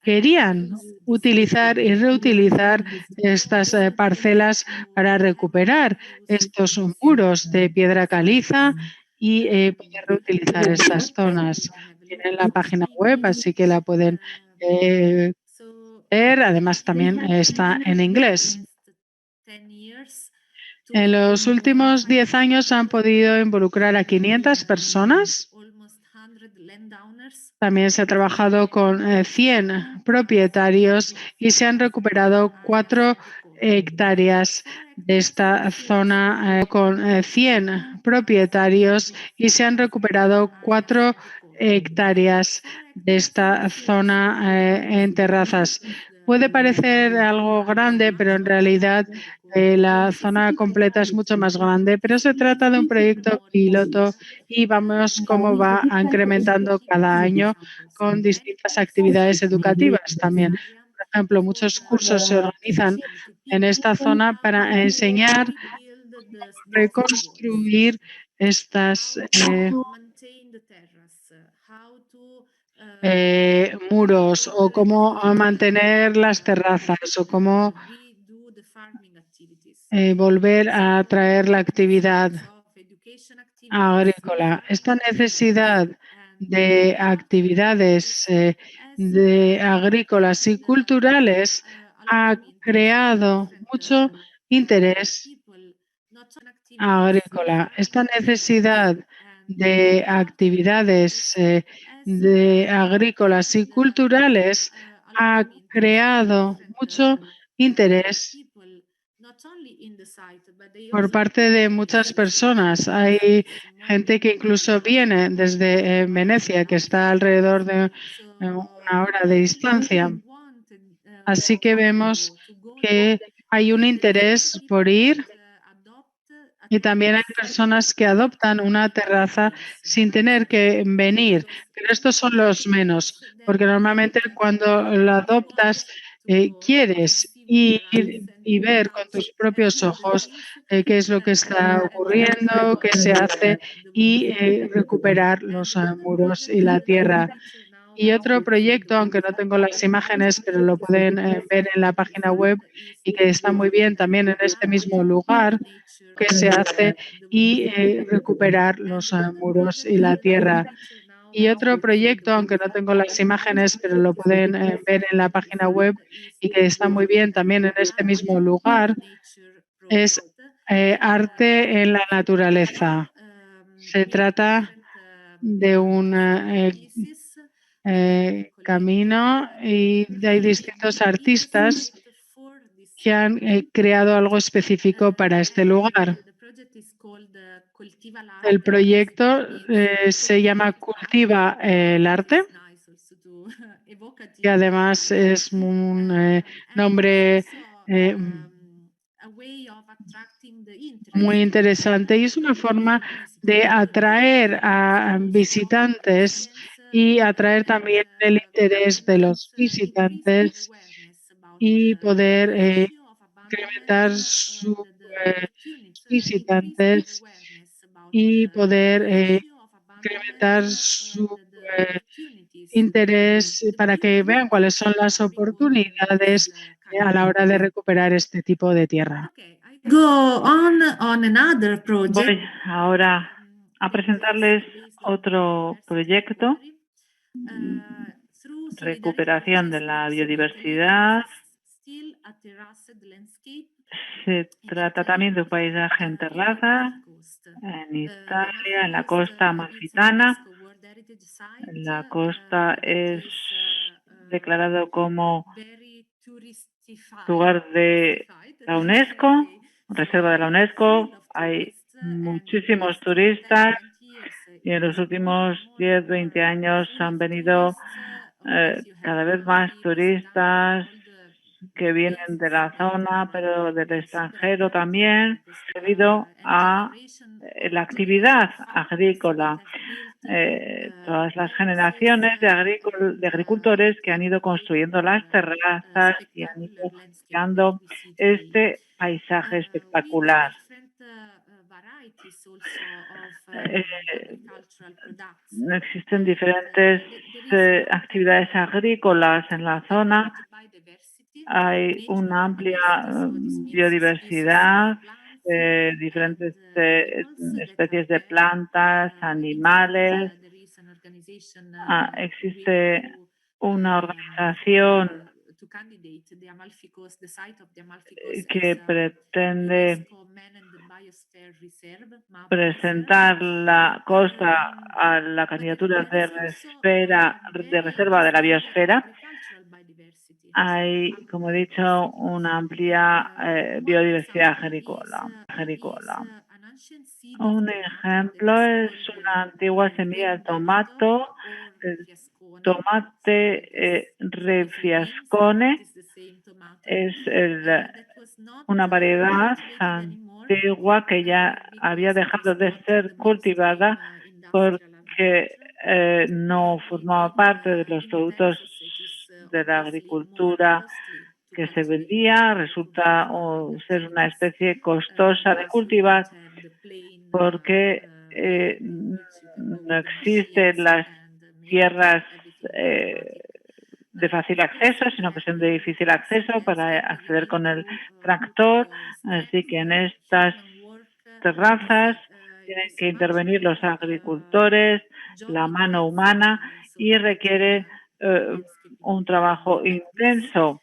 querían utilizar y reutilizar estas parcelas para recuperar estos muros de piedra caliza y poder reutilizar estas zonas. Tienen la página web, así que la pueden ver. Además, también está en inglés. En los últimos 10 años han podido involucrar a 500 personas. También se ha trabajado con 100 propietarios y se han recuperado 4 hectáreas de esta zona con 100 propietarios y se han recuperado 4 hectáreas de esta zona en terrazas. Puede parecer algo grande, pero en realidad la zona completa es mucho más grande, pero se trata de un proyecto piloto y vamos cómo va incrementando cada año con distintas actividades educativas también. Por ejemplo, muchos cursos se organizan en esta zona para enseñar reconstruir estas muros o cómo mantener las terrazas o cómo volver a traer la actividad agrícola. Esta necesidad de actividades de agrícolas y culturales ha creado mucho interés agrícola. Esta necesidad de actividades de agrícolas y culturales ha creado mucho interés por parte de muchas personas. Hay gente que incluso viene desde Venecia, que está alrededor de una hora de distancia. Así que vemos que hay un interés por ir y también hay personas que adoptan una terraza sin tener que venir, pero estos son los menos, porque normalmente cuando lo adoptas quieres ir y ver con tus propios ojos qué es lo que está ocurriendo, qué se hace y recuperar los muros y la tierra. Y otro proyecto, aunque no tengo las imágenes, pero lo pueden ver en la página web y que está muy bien también en este mismo lugar, que se hace y recuperar los muros y la tierra. Y otro proyecto, aunque no tengo las imágenes, pero lo pueden ver en la página web y que está muy bien también en este mismo lugar, es arte en la naturaleza. Se trata de un camino y hay distintos artistas que han creado algo específico para este lugar. El proyecto se llama Cultiva el Arte, que además es un nombre muy interesante y es una forma de atraer a visitantes y atraer también el interés de los visitantes y poder incrementar sus visitantes y poder incrementar su interés para que vean cuáles son las oportunidades a la hora de recuperar este tipo de tierra. Voy ahora a presentarles otro proyecto, recuperación de la biodiversidad. Se trata también de un paisaje en terraza en Italia, en la costa amalfitana. La costa es declarado como lugar de la UNESCO, reserva de la UNESCO. Hay muchísimos turistas y en los últimos 10, 20 años han venido cada vez más turistas que vienen de la zona, pero del extranjero también, debido a la actividad agrícola. Todas las generaciones de agricultores que han ido construyendo las terrazas y han ido creando este paisaje espectacular. Existen diferentes actividades agrícolas en la zona. Hay una amplia biodiversidad, diferentes especies de plantas, animales. Existe una organización que pretende presentar la costa a la candidatura de reserva de la biosfera. Hay, como he dicho, una amplia biodiversidad agrícola. Un ejemplo es una antigua semilla de tomate refiascone. es una variedad antigua que ya había dejado de ser cultivada porque no formaba parte de los productos de la agricultura que se vendía. Resulta ser una especie costosa de cultivar porque no existen las tierras de fácil acceso, sino que son de difícil acceso para acceder con el tractor. Así que en estas terrazas tienen que intervenir los agricultores, la mano humana, y requiere un trabajo intenso.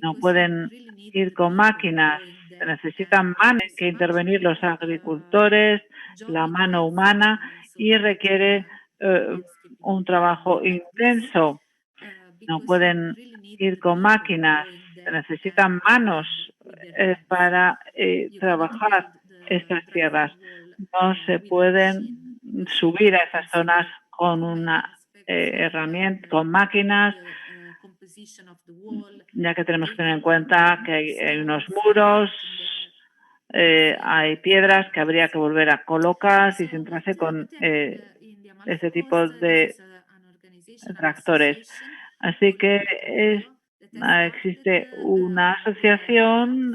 No pueden ir con máquinas, se necesitan manos que intervenir los agricultores, la mano humana, y requiere un trabajo intenso. No pueden ir con máquinas, se necesitan manos para trabajar estas tierras. No se pueden subir a esas zonas con una herramienta, con máquinas, ya que tenemos que tener en cuenta que hay unos muros, hay piedras que habría que volver a colocar si se entrase con este tipo de tractores. Así que existe una asociación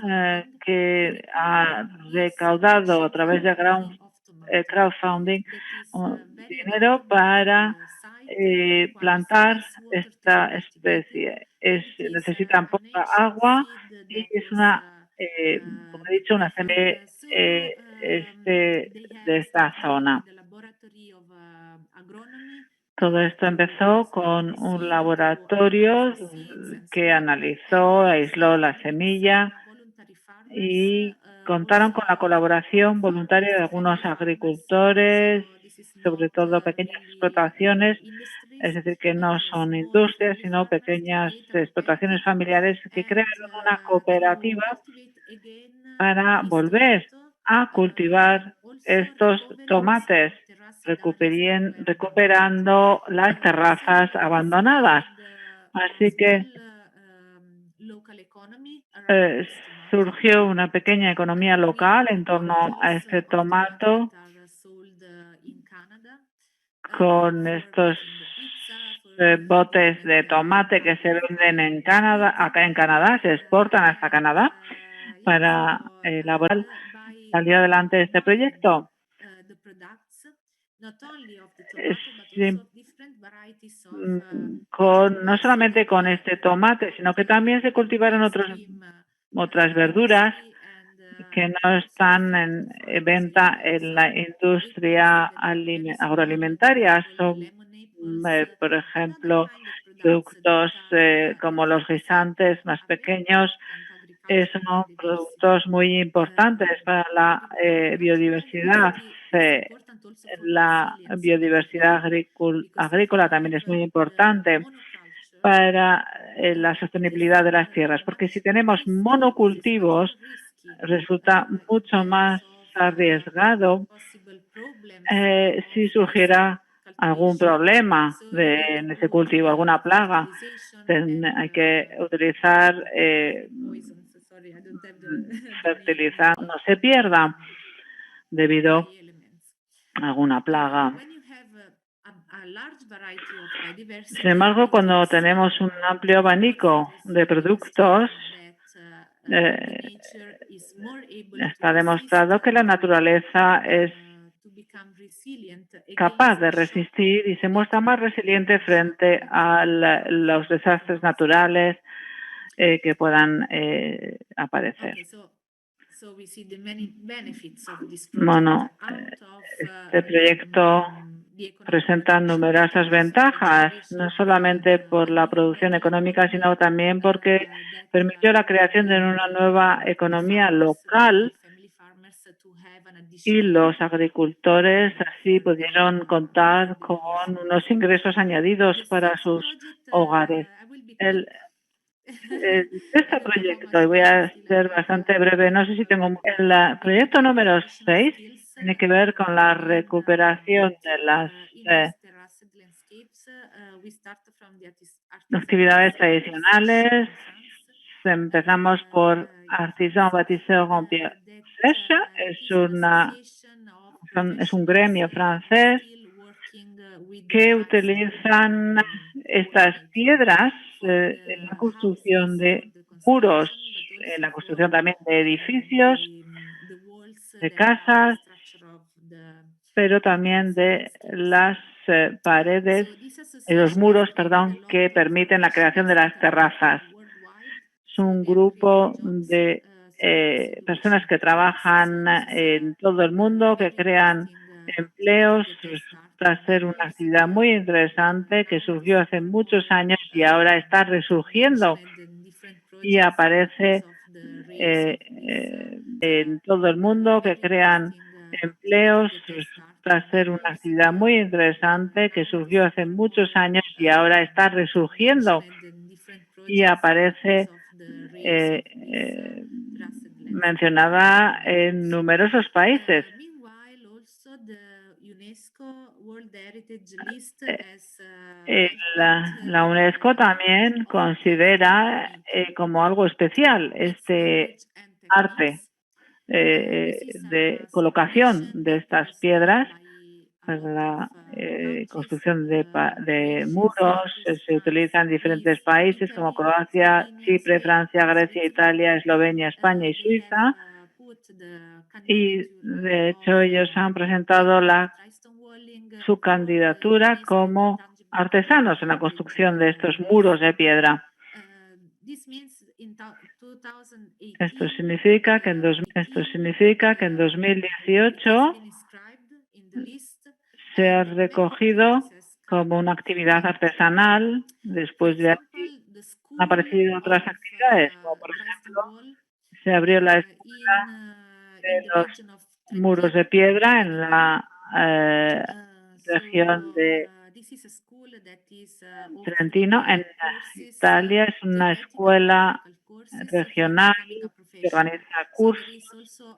que ha recaudado a través de crowdfunding dinero para plantar esta especie. Necesitan poca agua y es como he dicho, una semilla de esta zona. Todo esto empezó con un laboratorio que analizó, aisló la semilla y contaron con la colaboración voluntaria de algunos agricultores, sobre todo pequeñas explotaciones, es decir, que no son industrias, sino pequeñas explotaciones familiares que crearon una cooperativa para volver a cultivar estos tomates, recuperando las terrazas abandonadas. Así que surgió una pequeña economía local en torno a este tomate, con estos botes de tomate que se venden en Canadá, acá en Canadá, se exportan hasta Canadá para elaborar. Salió adelante este proyecto. No solamente con este tomate, sino que también se cultivaron otras verduras que no están en venta en la industria agroalimentaria. Son, por ejemplo, productos como los guisantes más pequeños. Son productos muy importantes para la biodiversidad. La biodiversidad agrícola también es muy importante para la sostenibilidad de las tierras, porque si tenemos monocultivos resulta mucho más arriesgado si surgiera algún problema en ese cultivo, alguna plaga. Hay que utilizar fertilizar, no se pierda debido a alguna plaga. Sin embargo, cuando tenemos un amplio abanico de productos, está demostrado que la naturaleza es capaz de resistir y se muestra más resiliente frente a los desastres naturales que puedan aparecer. Bueno, este proyecto presenta numerosas ventajas, no solamente por la producción económica, sino también porque permitió la creación de una nueva economía local y los agricultores así pudieron contar con unos ingresos añadidos para sus hogares. Este proyecto, y voy a ser bastante breve, no sé si tengo... El proyecto número 6 tiene que ver con la recuperación de las actividades tradicionales. Empezamos por Artisan Bâtisseur en Pierre Sèche. Es un gremio francés que utilizan estas piedras en la construcción de muros, en la construcción también de edificios, de casas, pero también de las paredes, los muros, perdón, que permiten la creación de las terrazas. Es un grupo de personas que trabajan en todo el mundo, que crean empleos. Resulta ser una actividad muy interesante que surgió hace muchos años y ahora está resurgiendo y aparece en todo el mundo, que crean empleos. Resulta ser una actividad muy interesante que surgió hace muchos años y ahora está resurgiendo y aparece mencionada en numerosos países. La UNESCO también considera como algo especial este arte de colocación de estas piedras para la construcción de muros. Se utiliza en diferentes países como Croacia, Chipre, Francia, Grecia, Italia, Eslovenia, España y Suiza. Y de hecho ellos han presentado su candidatura como artesanos en la construcción de estos muros de piedra. Esto significa que en 2018 se ha recogido como una actividad artesanal. Después de ahí han aparecido otras actividades, como por ejemplo se abrió la escuela de los muros de piedra en la región de Trentino, en Italia. Es una escuela regional que organiza cursos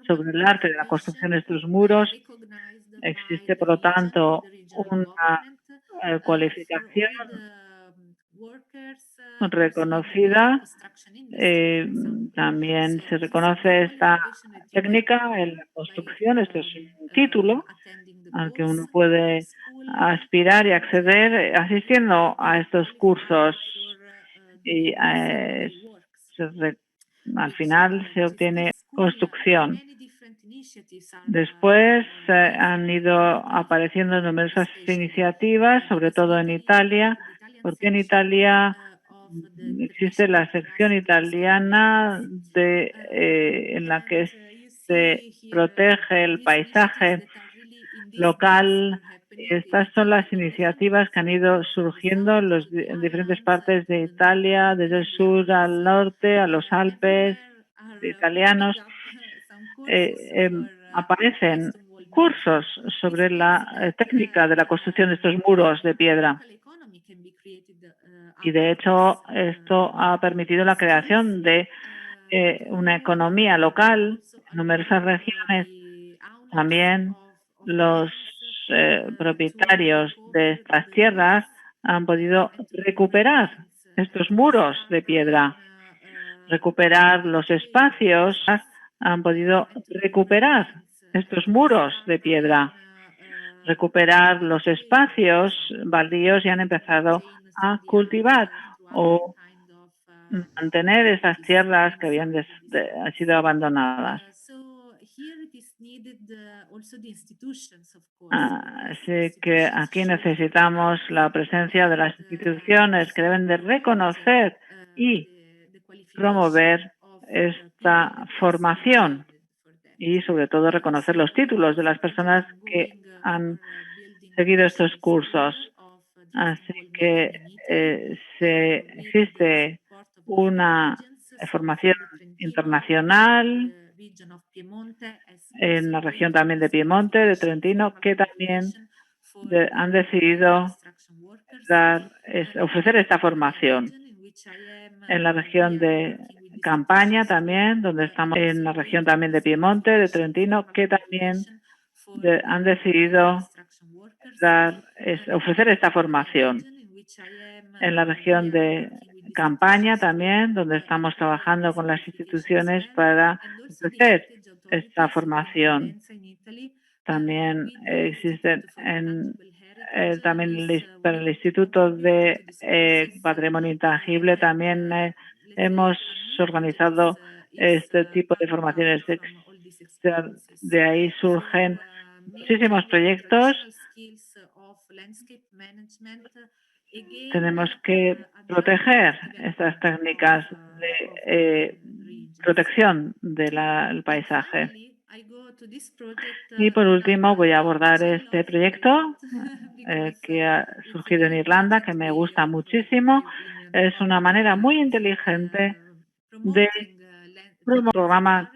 sobre el arte de la construcción de estos muros. Existe, por lo tanto, una cualificación reconocida. También se reconoce esta técnica en la construcción. Esto es un título al que uno puede aspirar y acceder asistiendo a estos cursos. Y al final se obtiene construcción. Después han ido apareciendo numerosas iniciativas, sobre todo en Italia, porque en Italia existe la sección italiana en la que se protege el paisaje local. Estas son las iniciativas que han ido surgiendo en diferentes partes de Italia, desde el sur al norte, a los Alpes italianos. Aparecen cursos sobre la técnica de la construcción de estos muros de piedra. Y de hecho esto ha permitido la creación de una economía local en numerosas regiones. También los propietarios de estas tierras han podido recuperar estos muros de piedra, recuperar los espacios. Han podido recuperar estos muros de piedra, recuperar los espacios baldíos y han empezado a cultivar o mantener esas tierras que habían sido abandonadas. Así que aquí necesitamos la presencia de las instituciones que deben de reconocer y promover esta formación y sobre todo reconocer los títulos de las personas que han seguido estos cursos. Así que existe una formación internacional en la región también de Piemonte, de Trentino, que también han decidido ofrecer esta formación. En la región de Campania también, donde estamos en la región también de Piemonte, de Trentino, que también han decidido ofrecer esta formación. En la región de campaña también, donde estamos trabajando con las instituciones para ofrecer esta formación. También existen también para el Instituto de Patrimonio Intangible también hemos organizado este tipo de formaciones. De ahí surgen muchísimos proyectos. Tenemos que proteger estas técnicas de protección del paisaje. Y por último voy a abordar este proyecto que ha surgido en Irlanda, que me gusta muchísimo. Es una manera muy inteligente de un programa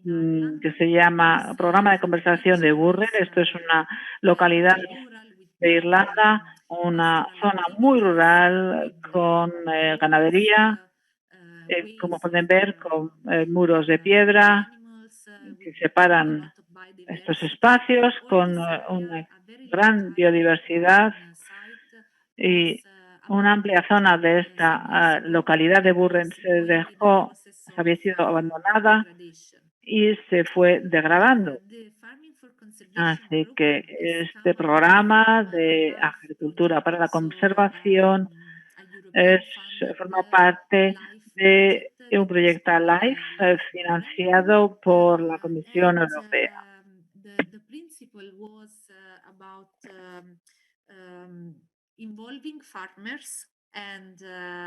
que se llama Programa de Conservación de Burren. Esto es una localidad de Irlanda, una zona muy rural con ganadería, como pueden ver, con muros de piedra que separan estos espacios, con una gran biodiversidad y una amplia zona de esta localidad de Burren había sido abandonada y se fue degradando. Así que este programa de agricultura para la conservación forma parte de un proyecto LIFE financiado por la Comisión Europea.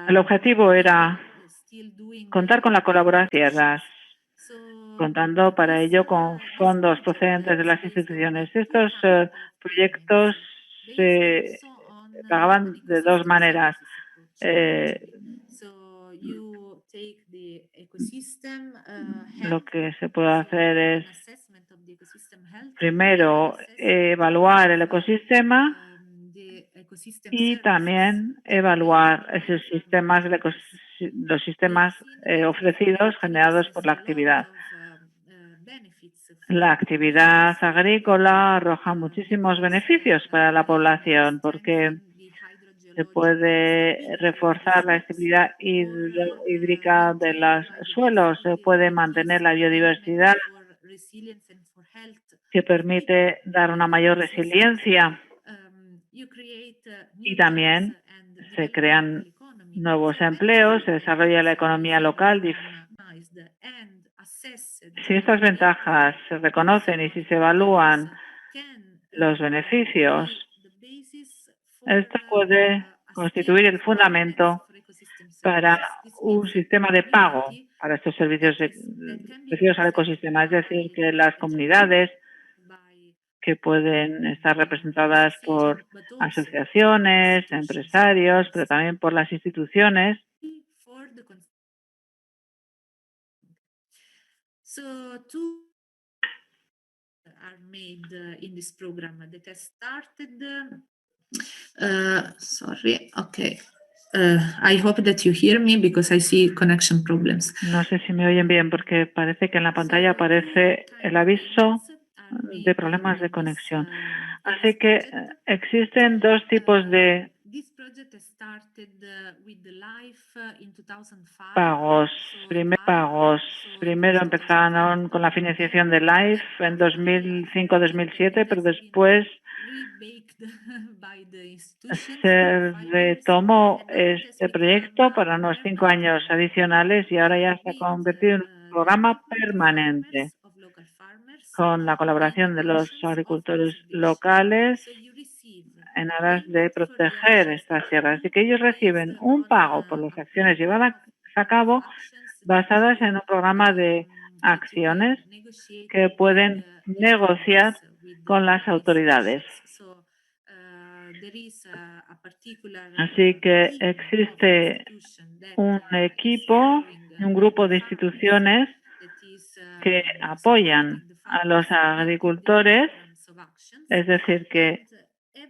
El objetivo era contar con la colaboración de tierras, contando para ello con fondos procedentes de las instituciones. Estos proyectos se pagaban de dos maneras. Lo que se puede hacer es primero evaluar el ecosistema y también evaluar los sistemas ofrecidos generados por la actividad. La actividad agrícola arroja muchísimos beneficios para la población porque se puede reforzar la estabilidad hídrica de los suelos, se puede mantener la biodiversidad, que permite dar una mayor resiliencia y también se crean nuevos empleos, se desarrolla la economía local. Si estas ventajas se reconocen y si se evalúan los beneficios, esto puede constituir el fundamento para un sistema de pago para estos servicios referidos al ecosistema, es decir, que las comunidades que pueden estar representadas por asociaciones, empresarios, pero también por las instituciones. Sorry, okay. I hope that you hear me because I see connection problems. No sé si me oyen bien porque parece que en la pantalla aparece el aviso de problemas de conexión. Así que existen dos tipos de pagos. Primero empezaron con la financiación de LIFE en 2005-2007, pero después se retomó este proyecto para unos 5 años adicionales y ahora ya se ha convertido en un programa permanente con la colaboración de los agricultores locales en aras de proteger estas tierras. Así que ellos reciben un pago por las acciones llevadas a cabo basadas en un programa de acciones que pueden negociar con las autoridades. Así que existe un equipo, un grupo de instituciones que apoyan a los agricultores, es decir, que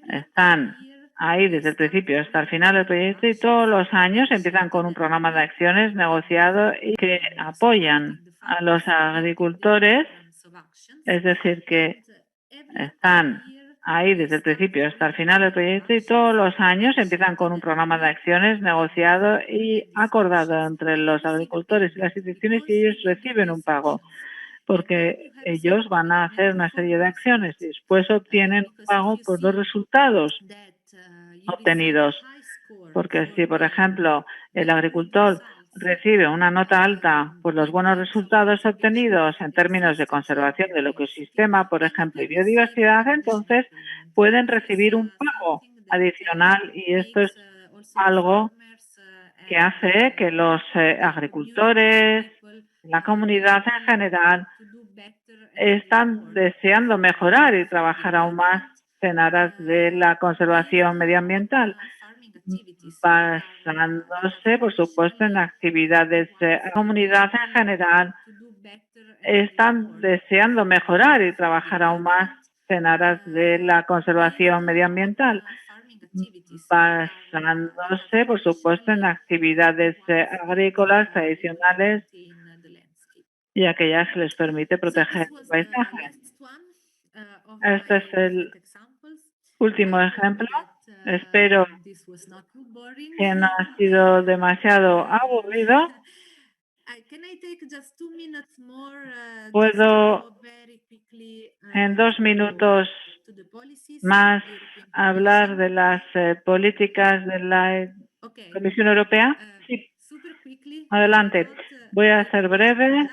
están ahí desde el principio hasta el final del proyecto y todos los años empiezan con un programa de acciones negociado y que apoyan a los agricultores, es decir, que están ahí desde el principio hasta el final del proyecto y todos los años empiezan con un programa de acciones negociado y acordado entre los agricultores y las instituciones y ellos reciben un pago porque ellos van a hacer una serie de acciones y después obtienen un pago por los resultados obtenidos. Porque si, por ejemplo, el agricultor recibe una nota alta por los buenos resultados obtenidos en términos de conservación del ecosistema, por ejemplo, y biodiversidad, entonces pueden recibir un pago adicional y esto es algo que hace que los agricultores, la comunidad en general, están deseando mejorar y trabajar aún más en aras de la conservación medioambiental, basándose, por supuesto, en actividades de la comunidad en general, están deseando mejorar y trabajar aún más en aras de la conservación medioambiental, basándose, por supuesto, en actividades agrícolas tradicionales y aquellas que les permite proteger el paisaje. Este es el último ejemplo. Espero que no ha sido demasiado aburrido. ¿Puedo en 2 minutos más hablar de las políticas de la Comisión Europea? Sí. Adelante. Voy a ser breve.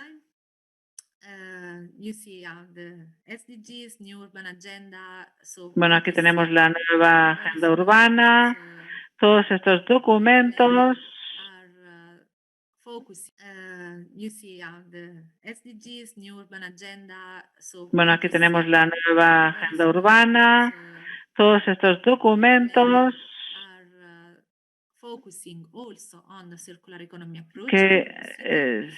Bueno, aquí tenemos la nueva agenda urbana, todos estos documentos. Bueno, aquí tenemos la nueva agenda urbana, todos estos documentos que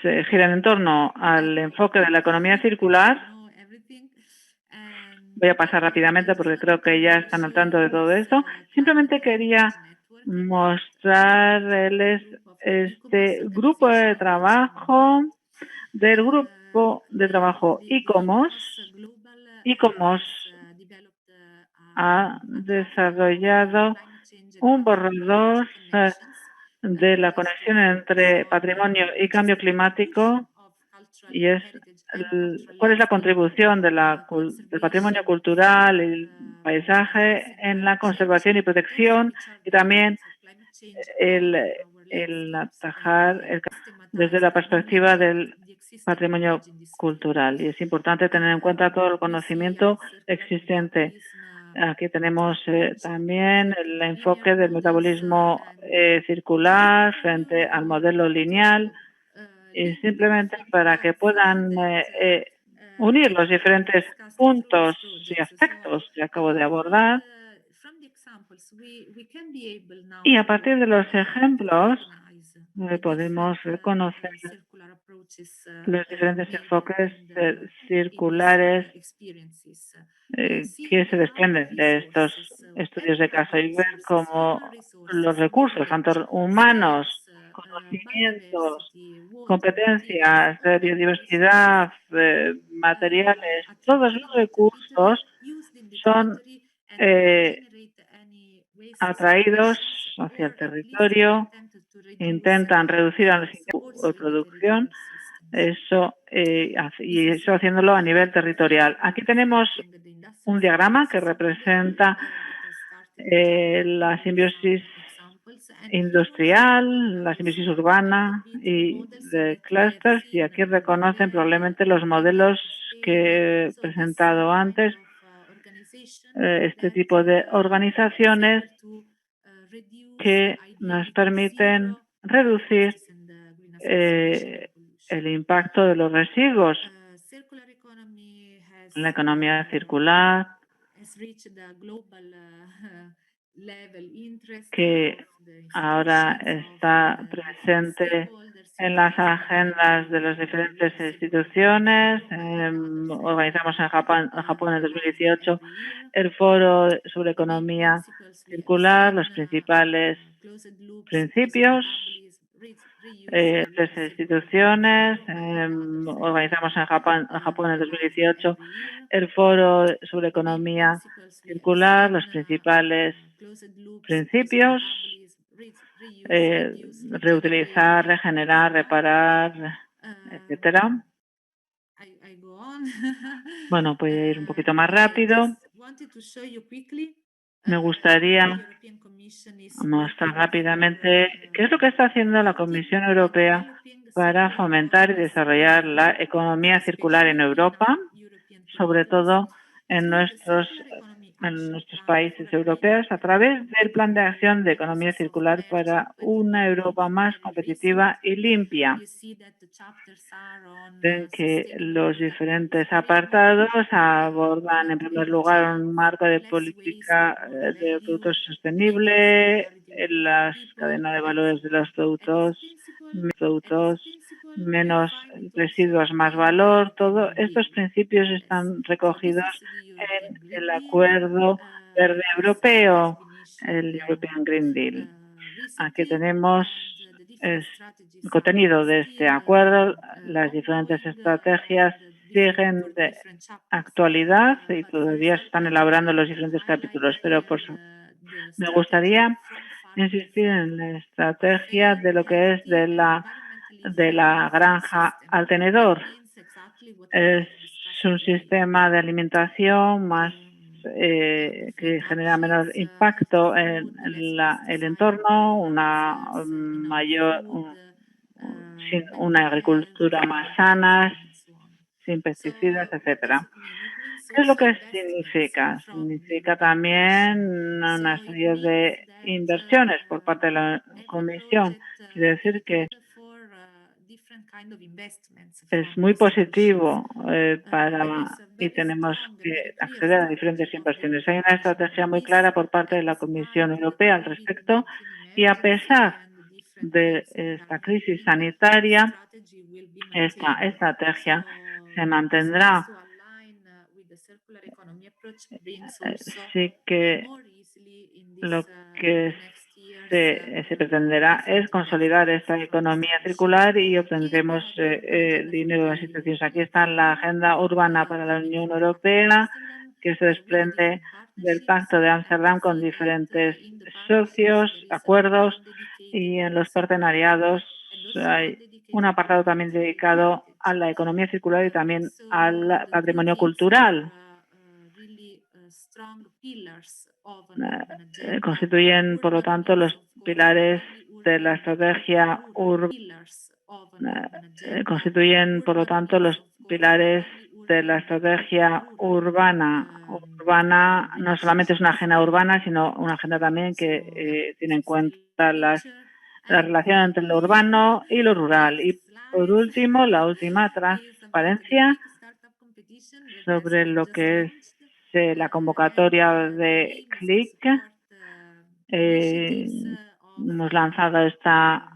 se giran en torno al enfoque de la economía circular. Voy a pasar rápidamente porque creo que ya están al tanto de todo esto. Simplemente quería mostrarles este grupo de trabajo del grupo de trabajo ICOMOS. ICOMOS ha desarrollado un borrador de la conexión entre patrimonio y cambio climático y es cuál es la contribución de del patrimonio cultural y el paisaje en la conservación y protección y también el atajar desde la perspectiva del patrimonio cultural. Y es importante tener en cuenta todo el conocimiento existente. Aquí tenemos también el enfoque del metabolismo circular frente al modelo lineal y simplemente para que puedan unir los diferentes puntos y aspectos que acabo de abordar. Y a partir de los ejemplos podemos reconocer los diferentes enfoques circulares que se desprenden de estos estudios de caso y ver cómo los recursos, tanto humanos, conocimientos, competencias, biodiversidad, materiales, todos los recursos son atraídos hacia el territorio, intentan reducir la producción, y eso haciéndolo a nivel territorial. Aquí tenemos un diagrama que representa la simbiosis industrial, la simbiosis urbana y de clústeres, y aquí reconocen probablemente los modelos que he presentado antes, este tipo de organizaciones que nos permiten reducir el impacto de los residuos. La economía circular, que ahora está presente en las agendas de las diferentes instituciones. Organizamos en Japón en 2018 el foro sobre economía circular, los principales principios tres instituciones. Organizamos en Japón en el 2018 el foro sobre economía circular, los principales principios, reutilizar, regenerar, reparar, etcétera. Bueno, voy a ir un poquito más rápido. Me gustaría mostrar rápidamente qué es lo que está haciendo la Comisión Europea para fomentar y desarrollar la economía circular en Europa, sobre todo en nuestros países europeos, a través del Plan de Acción de Economía Circular para una Europa más competitiva y limpia. Ven que los diferentes apartados abordan, en primer lugar, un marco de política de productos sostenible, las cadenas de valores de los productos, menos residuos, más valor. Todos estos principios están recogidos en el Acuerdo Verde Europeo, el European Green Deal. Aquí tenemos el contenido de este acuerdo. Las diferentes estrategias siguen de actualidad y todavía se están elaborando los diferentes capítulos, pero me gustaría insistir en la estrategia de lo que es de la granja al tenedor. Es un sistema de alimentación más que genera menor impacto en el entorno, una agricultura más sana, sin pesticidas, etcétera. ¿Qué es lo que significa? Significa también una serie de inversiones por parte de la Comisión. Quiere decir que es muy positivo y tenemos que acceder a diferentes inversiones. Hay una estrategia muy clara por parte de la Comisión Europea al respecto y a pesar de esta crisis sanitaria, esta estrategia se mantendrá. Sí que lo que se pretenderá es consolidar esta economía circular y obtendremos dinero de las instituciones. Aquí está la agenda urbana para la Unión Europea, que se desprende del Pacto de Ámsterdam con diferentes socios, acuerdos, y en los partenariados hay un apartado también dedicado a la economía circular y también al patrimonio cultural. Constituyen, por lo tanto, los pilares de la estrategia urbana. Urbana no solamente es una agenda urbana, sino una agenda también que tiene en cuenta la relación entre lo urbano y lo rural. Y por último, la última, transparencia sobre lo que es la convocatoria de CLIC. Hemos lanzado esta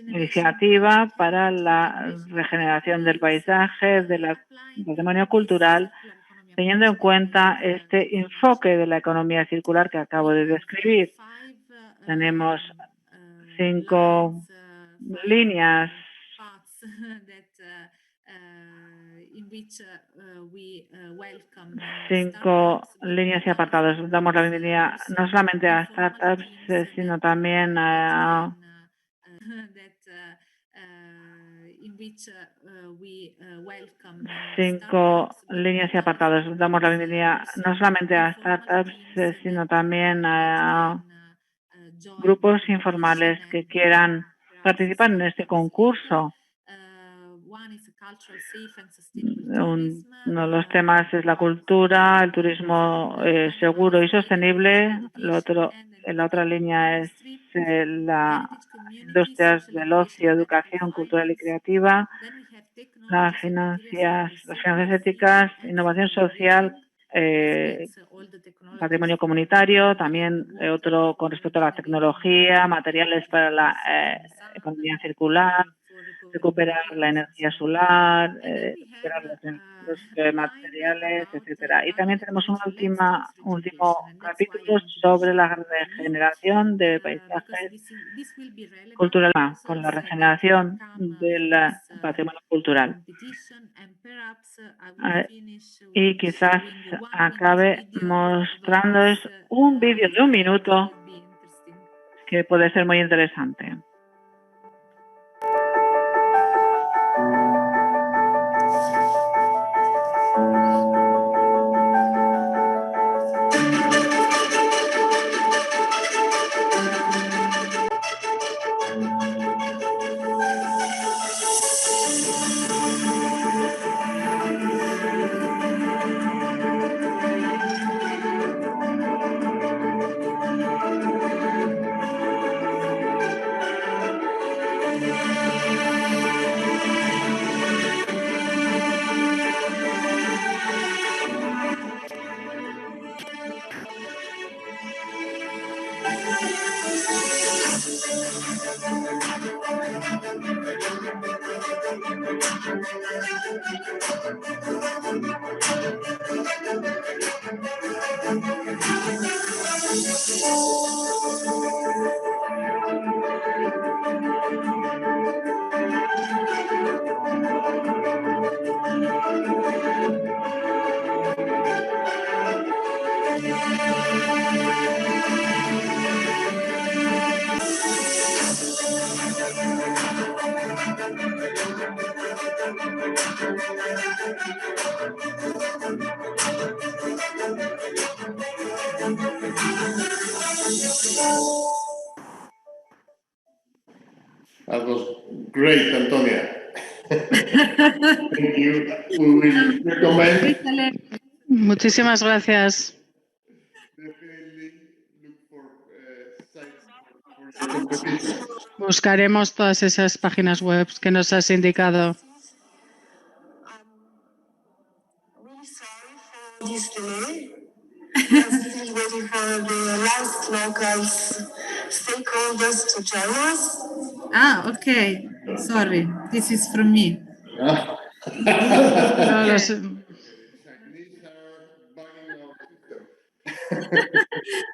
iniciativa para la regeneración del paisaje, del patrimonio cultural, teniendo en cuenta este enfoque de la economía circular que acabo de describir. Tenemos 5 líneas y apartados. Damos la bienvenida no solamente a startups, sino también a Damos la bienvenida no solamente a startups, sino también a grupos informales que quieran participar en este concurso. Uno de los temas es la cultura, el turismo seguro y sostenible. La otra línea es las industrias del ocio, educación cultural y creativa, las finanzas éticas, innovación social, patrimonio comunitario, también otro con respecto a la tecnología, materiales para la economía circular, recuperar la energía solar, recuperar los materiales, etcétera. Y también tenemos un último capítulo sobre la regeneración de paisajes culturales con la regeneración del patrimonio cultural. Y quizás acabe mostrándoles un vídeo de 1 minuto que puede ser muy interesante. That was great, Antonia. Thank you. We will recommend. Muchísimas gracias. Definitely look for sites for your competition. Buscaremos todas esas páginas web que nos has indicado. Really sorry for this delay. We are still waiting for the last local stakeholders to join us. Okay. Sorry, this is from me. No, los- Chinese are bugging our system.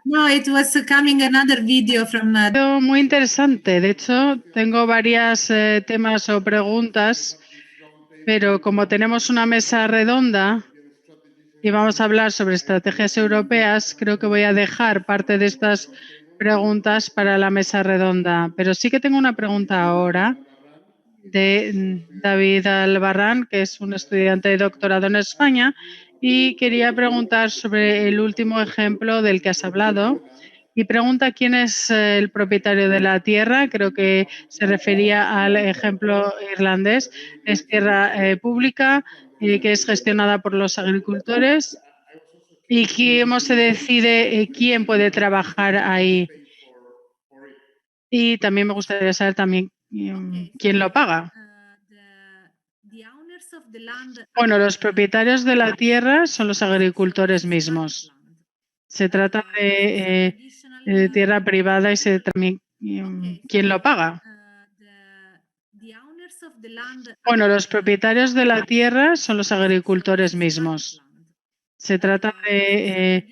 No, it was coming another video from. Muy interesante. De hecho, tengo varios temas o preguntas, pero como tenemos una mesa redonda y vamos a hablar sobre estrategias europeas, creo que voy a dejar parte de estas preguntas para la mesa redonda. Pero sí que tengo una pregunta ahora de David Albarrán, que es un estudiante de doctorado en España, y quería preguntar sobre el último ejemplo del que has hablado. Y pregunta quién es el propietario de la tierra. Creo que se refería al ejemplo irlandés. Es tierra pública que es gestionada por los agricultores. ¿Y cómo se decide quién puede trabajar ahí? Y también me gustaría saber también quién lo paga. Bueno, los propietarios de la tierra son los agricultores mismos. Se trata de tierra privada y también quién lo paga. Bueno, los propietarios de la tierra son los agricultores mismos. Se trata de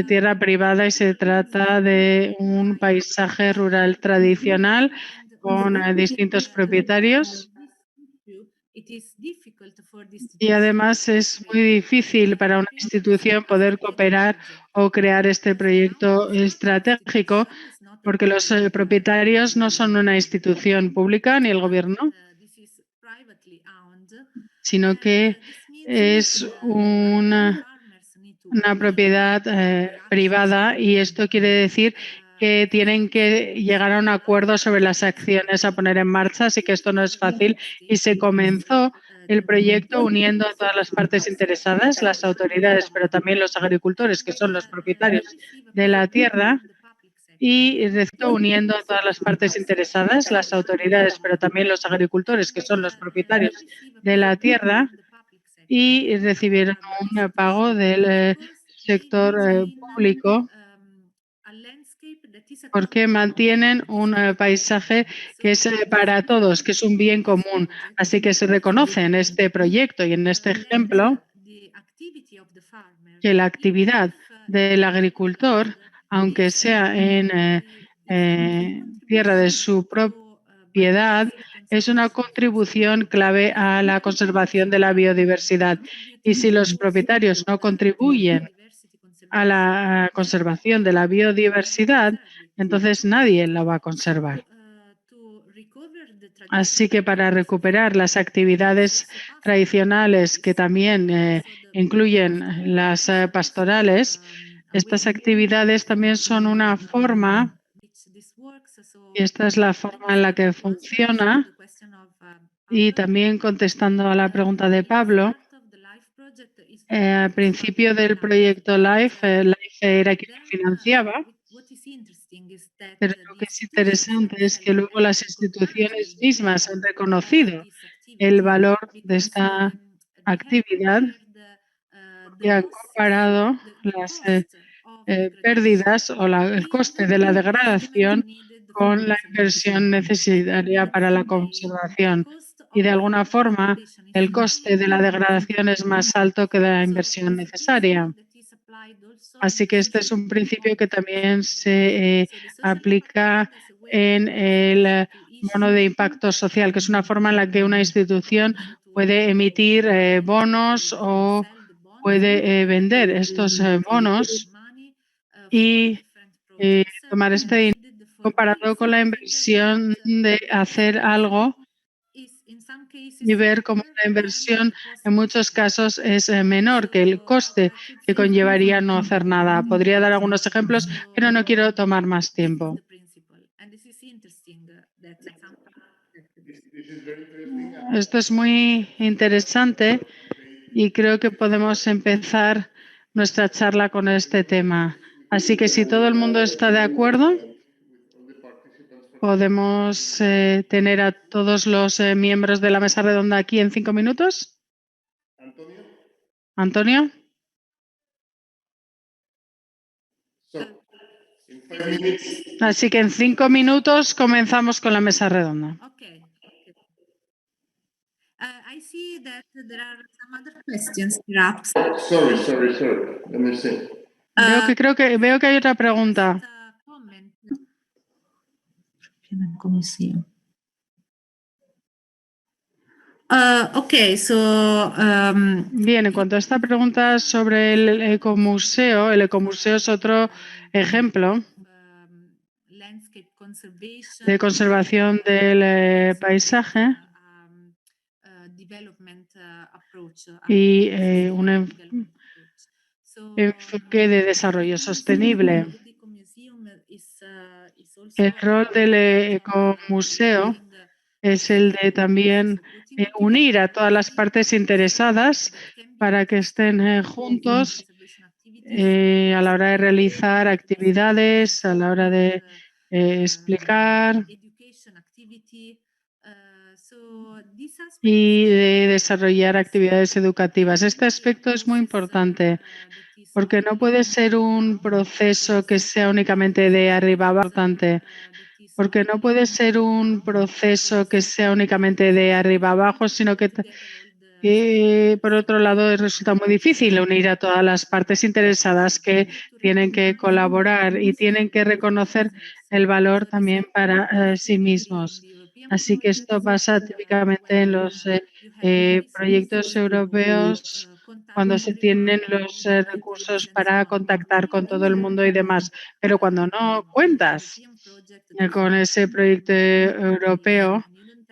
tierra privada y se trata de un paisaje rural tradicional con distintos propietarios. Y además es muy difícil para una institución poder cooperar o crear este proyecto estratégico porque los propietarios no son una institución pública ni el gobierno, sino que es una propiedad privada, y esto quiere decir que tienen que llegar a un acuerdo sobre las acciones a poner en marcha, así que esto no es fácil y se comenzó el proyecto uniendo a todas las partes interesadas, las autoridades, pero también los agricultores, que son los propietarios de la tierra, y uniendo a todas las partes interesadas, las autoridades, pero también los agricultores, que son los propietarios de la tierra, y recibieron un pago del sector público. porque mantienen un paisaje que es para todos, que es un bien común. Así que se reconoce en este proyecto y en este ejemplo que la actividad del agricultor, aunque sea en tierra de su propiedad, es una contribución clave a la conservación de la biodiversidad. Y si los propietarios no contribuyen a la conservación de la biodiversidad, entonces nadie la va a conservar. Así que para recuperar las actividades tradicionales que también incluyen las pastorales, estas actividades también son una forma, y esta es la forma en la que funciona, y también contestando a la pregunta de Pablo, al principio del proyecto LIFE, LIFE era quien lo financiaba, pero lo que es interesante es que luego las instituciones mismas han reconocido el valor de esta actividad y han comparado las pérdidas o el coste de la degradación con la inversión necesaria para la conservación. Y de alguna forma, el coste de la degradación es más alto que de la inversión necesaria. Así que este es un principio que también se aplica en el bono de impacto social, que es una forma en la que una institución puede emitir bonos o puede vender estos bonos y tomar este dinero comparado con la inversión de hacer algo y ver cómo la inversión en muchos casos es menor que el coste que conllevaría no hacer nada. Podría dar algunos ejemplos, pero no quiero tomar más tiempo. This is very interesting. Esto es muy interesante y creo que podemos empezar nuestra charla con este tema. Así que si todo el mundo está de acuerdo, With all the participants from podemos tener a todos los miembros de la mesa redonda aquí en 5 minutos. Antonio. Antonio. So, in 5 minutes, Así que en 5 minutos comenzamos con la mesa redonda. I see that there are some other questions, perhaps. sorry. Let me see. Veo que hay otra pregunta. Bien, en cuanto a esta pregunta sobre el ecomuseo es otro ejemplo de conservación del paisaje y un enfoque de desarrollo sostenible. El rol del ecomuseo es el de también unir a todas las partes interesadas para que estén juntos a la hora de realizar actividades, a la hora de explicar y de desarrollar actividades educativas. Este aspecto es muy importante porque no puede ser un proceso que sea únicamente de arriba abajo, porque no puede ser un proceso que sea únicamente de arriba abajo, sino que por otro lado resulta muy difícil unir a todas las partes interesadas que tienen que colaborar y tienen que reconocer el valor también para sí mismos. Así que esto pasa típicamente en los proyectos europeos cuando se tienen los recursos para contactar con todo el mundo y demás. Pero cuando no cuentas con ese proyecto europeo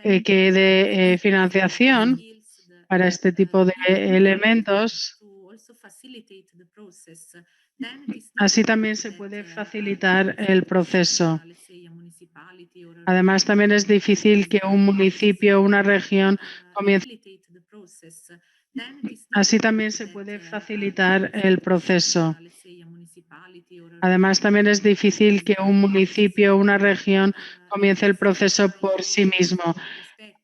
que de financiación para este tipo de elementos, así también se puede facilitar el proceso. Además, también es difícil que un municipio o una región comience. Así también se puede facilitar el proceso. Además, también es difícil que un municipio o una región comience el proceso por sí mismo.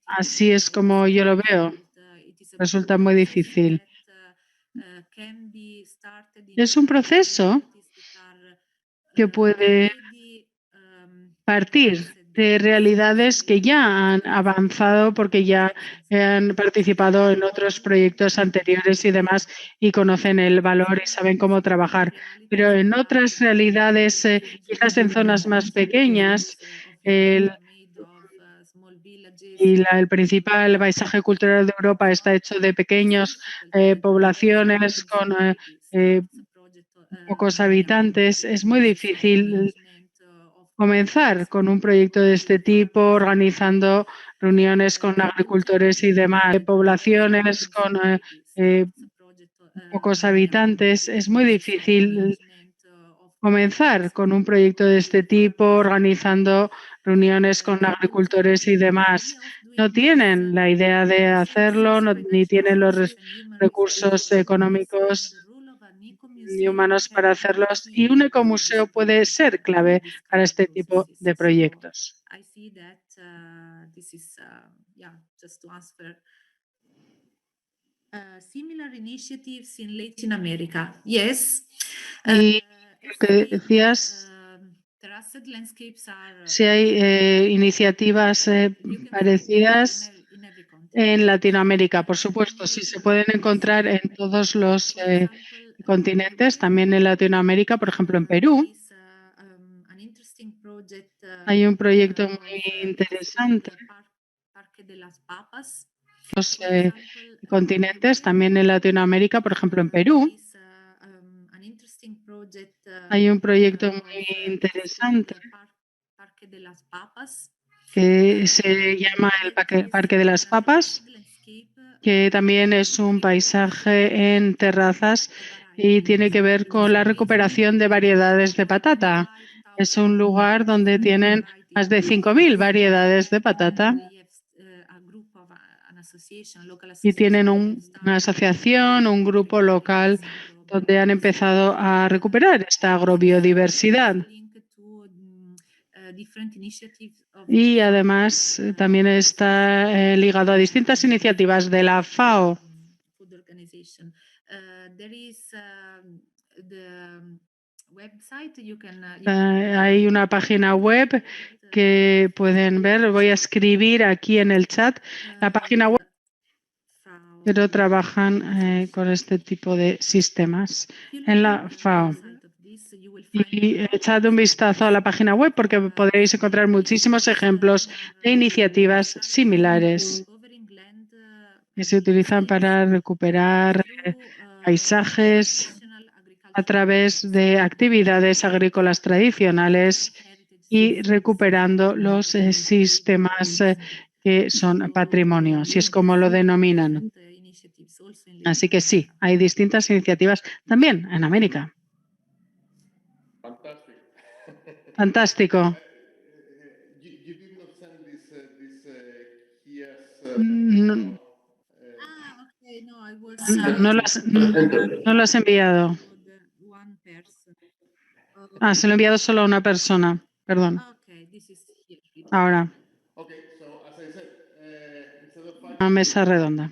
Así es como yo lo veo. Resulta muy difícil. Es un proceso que puede partir de realidades que ya han avanzado porque ya han participado en otros proyectos anteriores y demás y conocen el valor y saben cómo trabajar. Pero en otras realidades, quizás en zonas más pequeñas, el el principal paisaje cultural de Europa está hecho de pequeñas poblaciones con pocos habitantes. Es muy difícil comenzar con un proyecto de este tipo, organizando reuniones con agricultores y demás poblaciones con pocos habitantes. Es muy difícil comenzar con un proyecto de este tipo, organizando reuniones con agricultores y demás. No tienen la idea de hacerlo, ni tienen los recursos económicos ni humanos para hacerlos, y un ecomuseo puede ser clave para este tipo de proyectos. Similar initiatives in Latin America. Yes. Y lo que decías, si hay iniciativas parecidas en Latinoamérica, por supuesto, sí se pueden encontrar en todos los continentes, también en Latinoamérica, por ejemplo, en Perú. Hay un proyecto muy interesante. Los continentes, también en Latinoamérica, por ejemplo, en Perú. Hay un proyecto muy interesante que se llama el Parque de las Papas, que también es un paisaje en terrazas y tiene que ver con la recuperación de variedades de patata. Es un lugar donde tienen más de 5.000 variedades de patata y tienen una asociación, un grupo local donde han empezado a recuperar esta agrobiodiversidad. Y además también está ligado a distintas iniciativas de la FAO. Hay una página web que pueden ver, voy a escribir aquí en el chat la página web, pero trabajan con este tipo de sistemas en la FAO. Y echad un vistazo a la página web porque podréis encontrar muchísimos ejemplos de iniciativas similares que se utilizan para recuperar paisajes a través de actividades agrícolas tradicionales y recuperando los sistemas que son patrimonio, así es como lo denominan. Así que sí, hay distintas iniciativas también en América. Fantástico. No lo has enviado. Se lo he enviado solo a una persona. Perdón. Ahora. Una mesa redonda.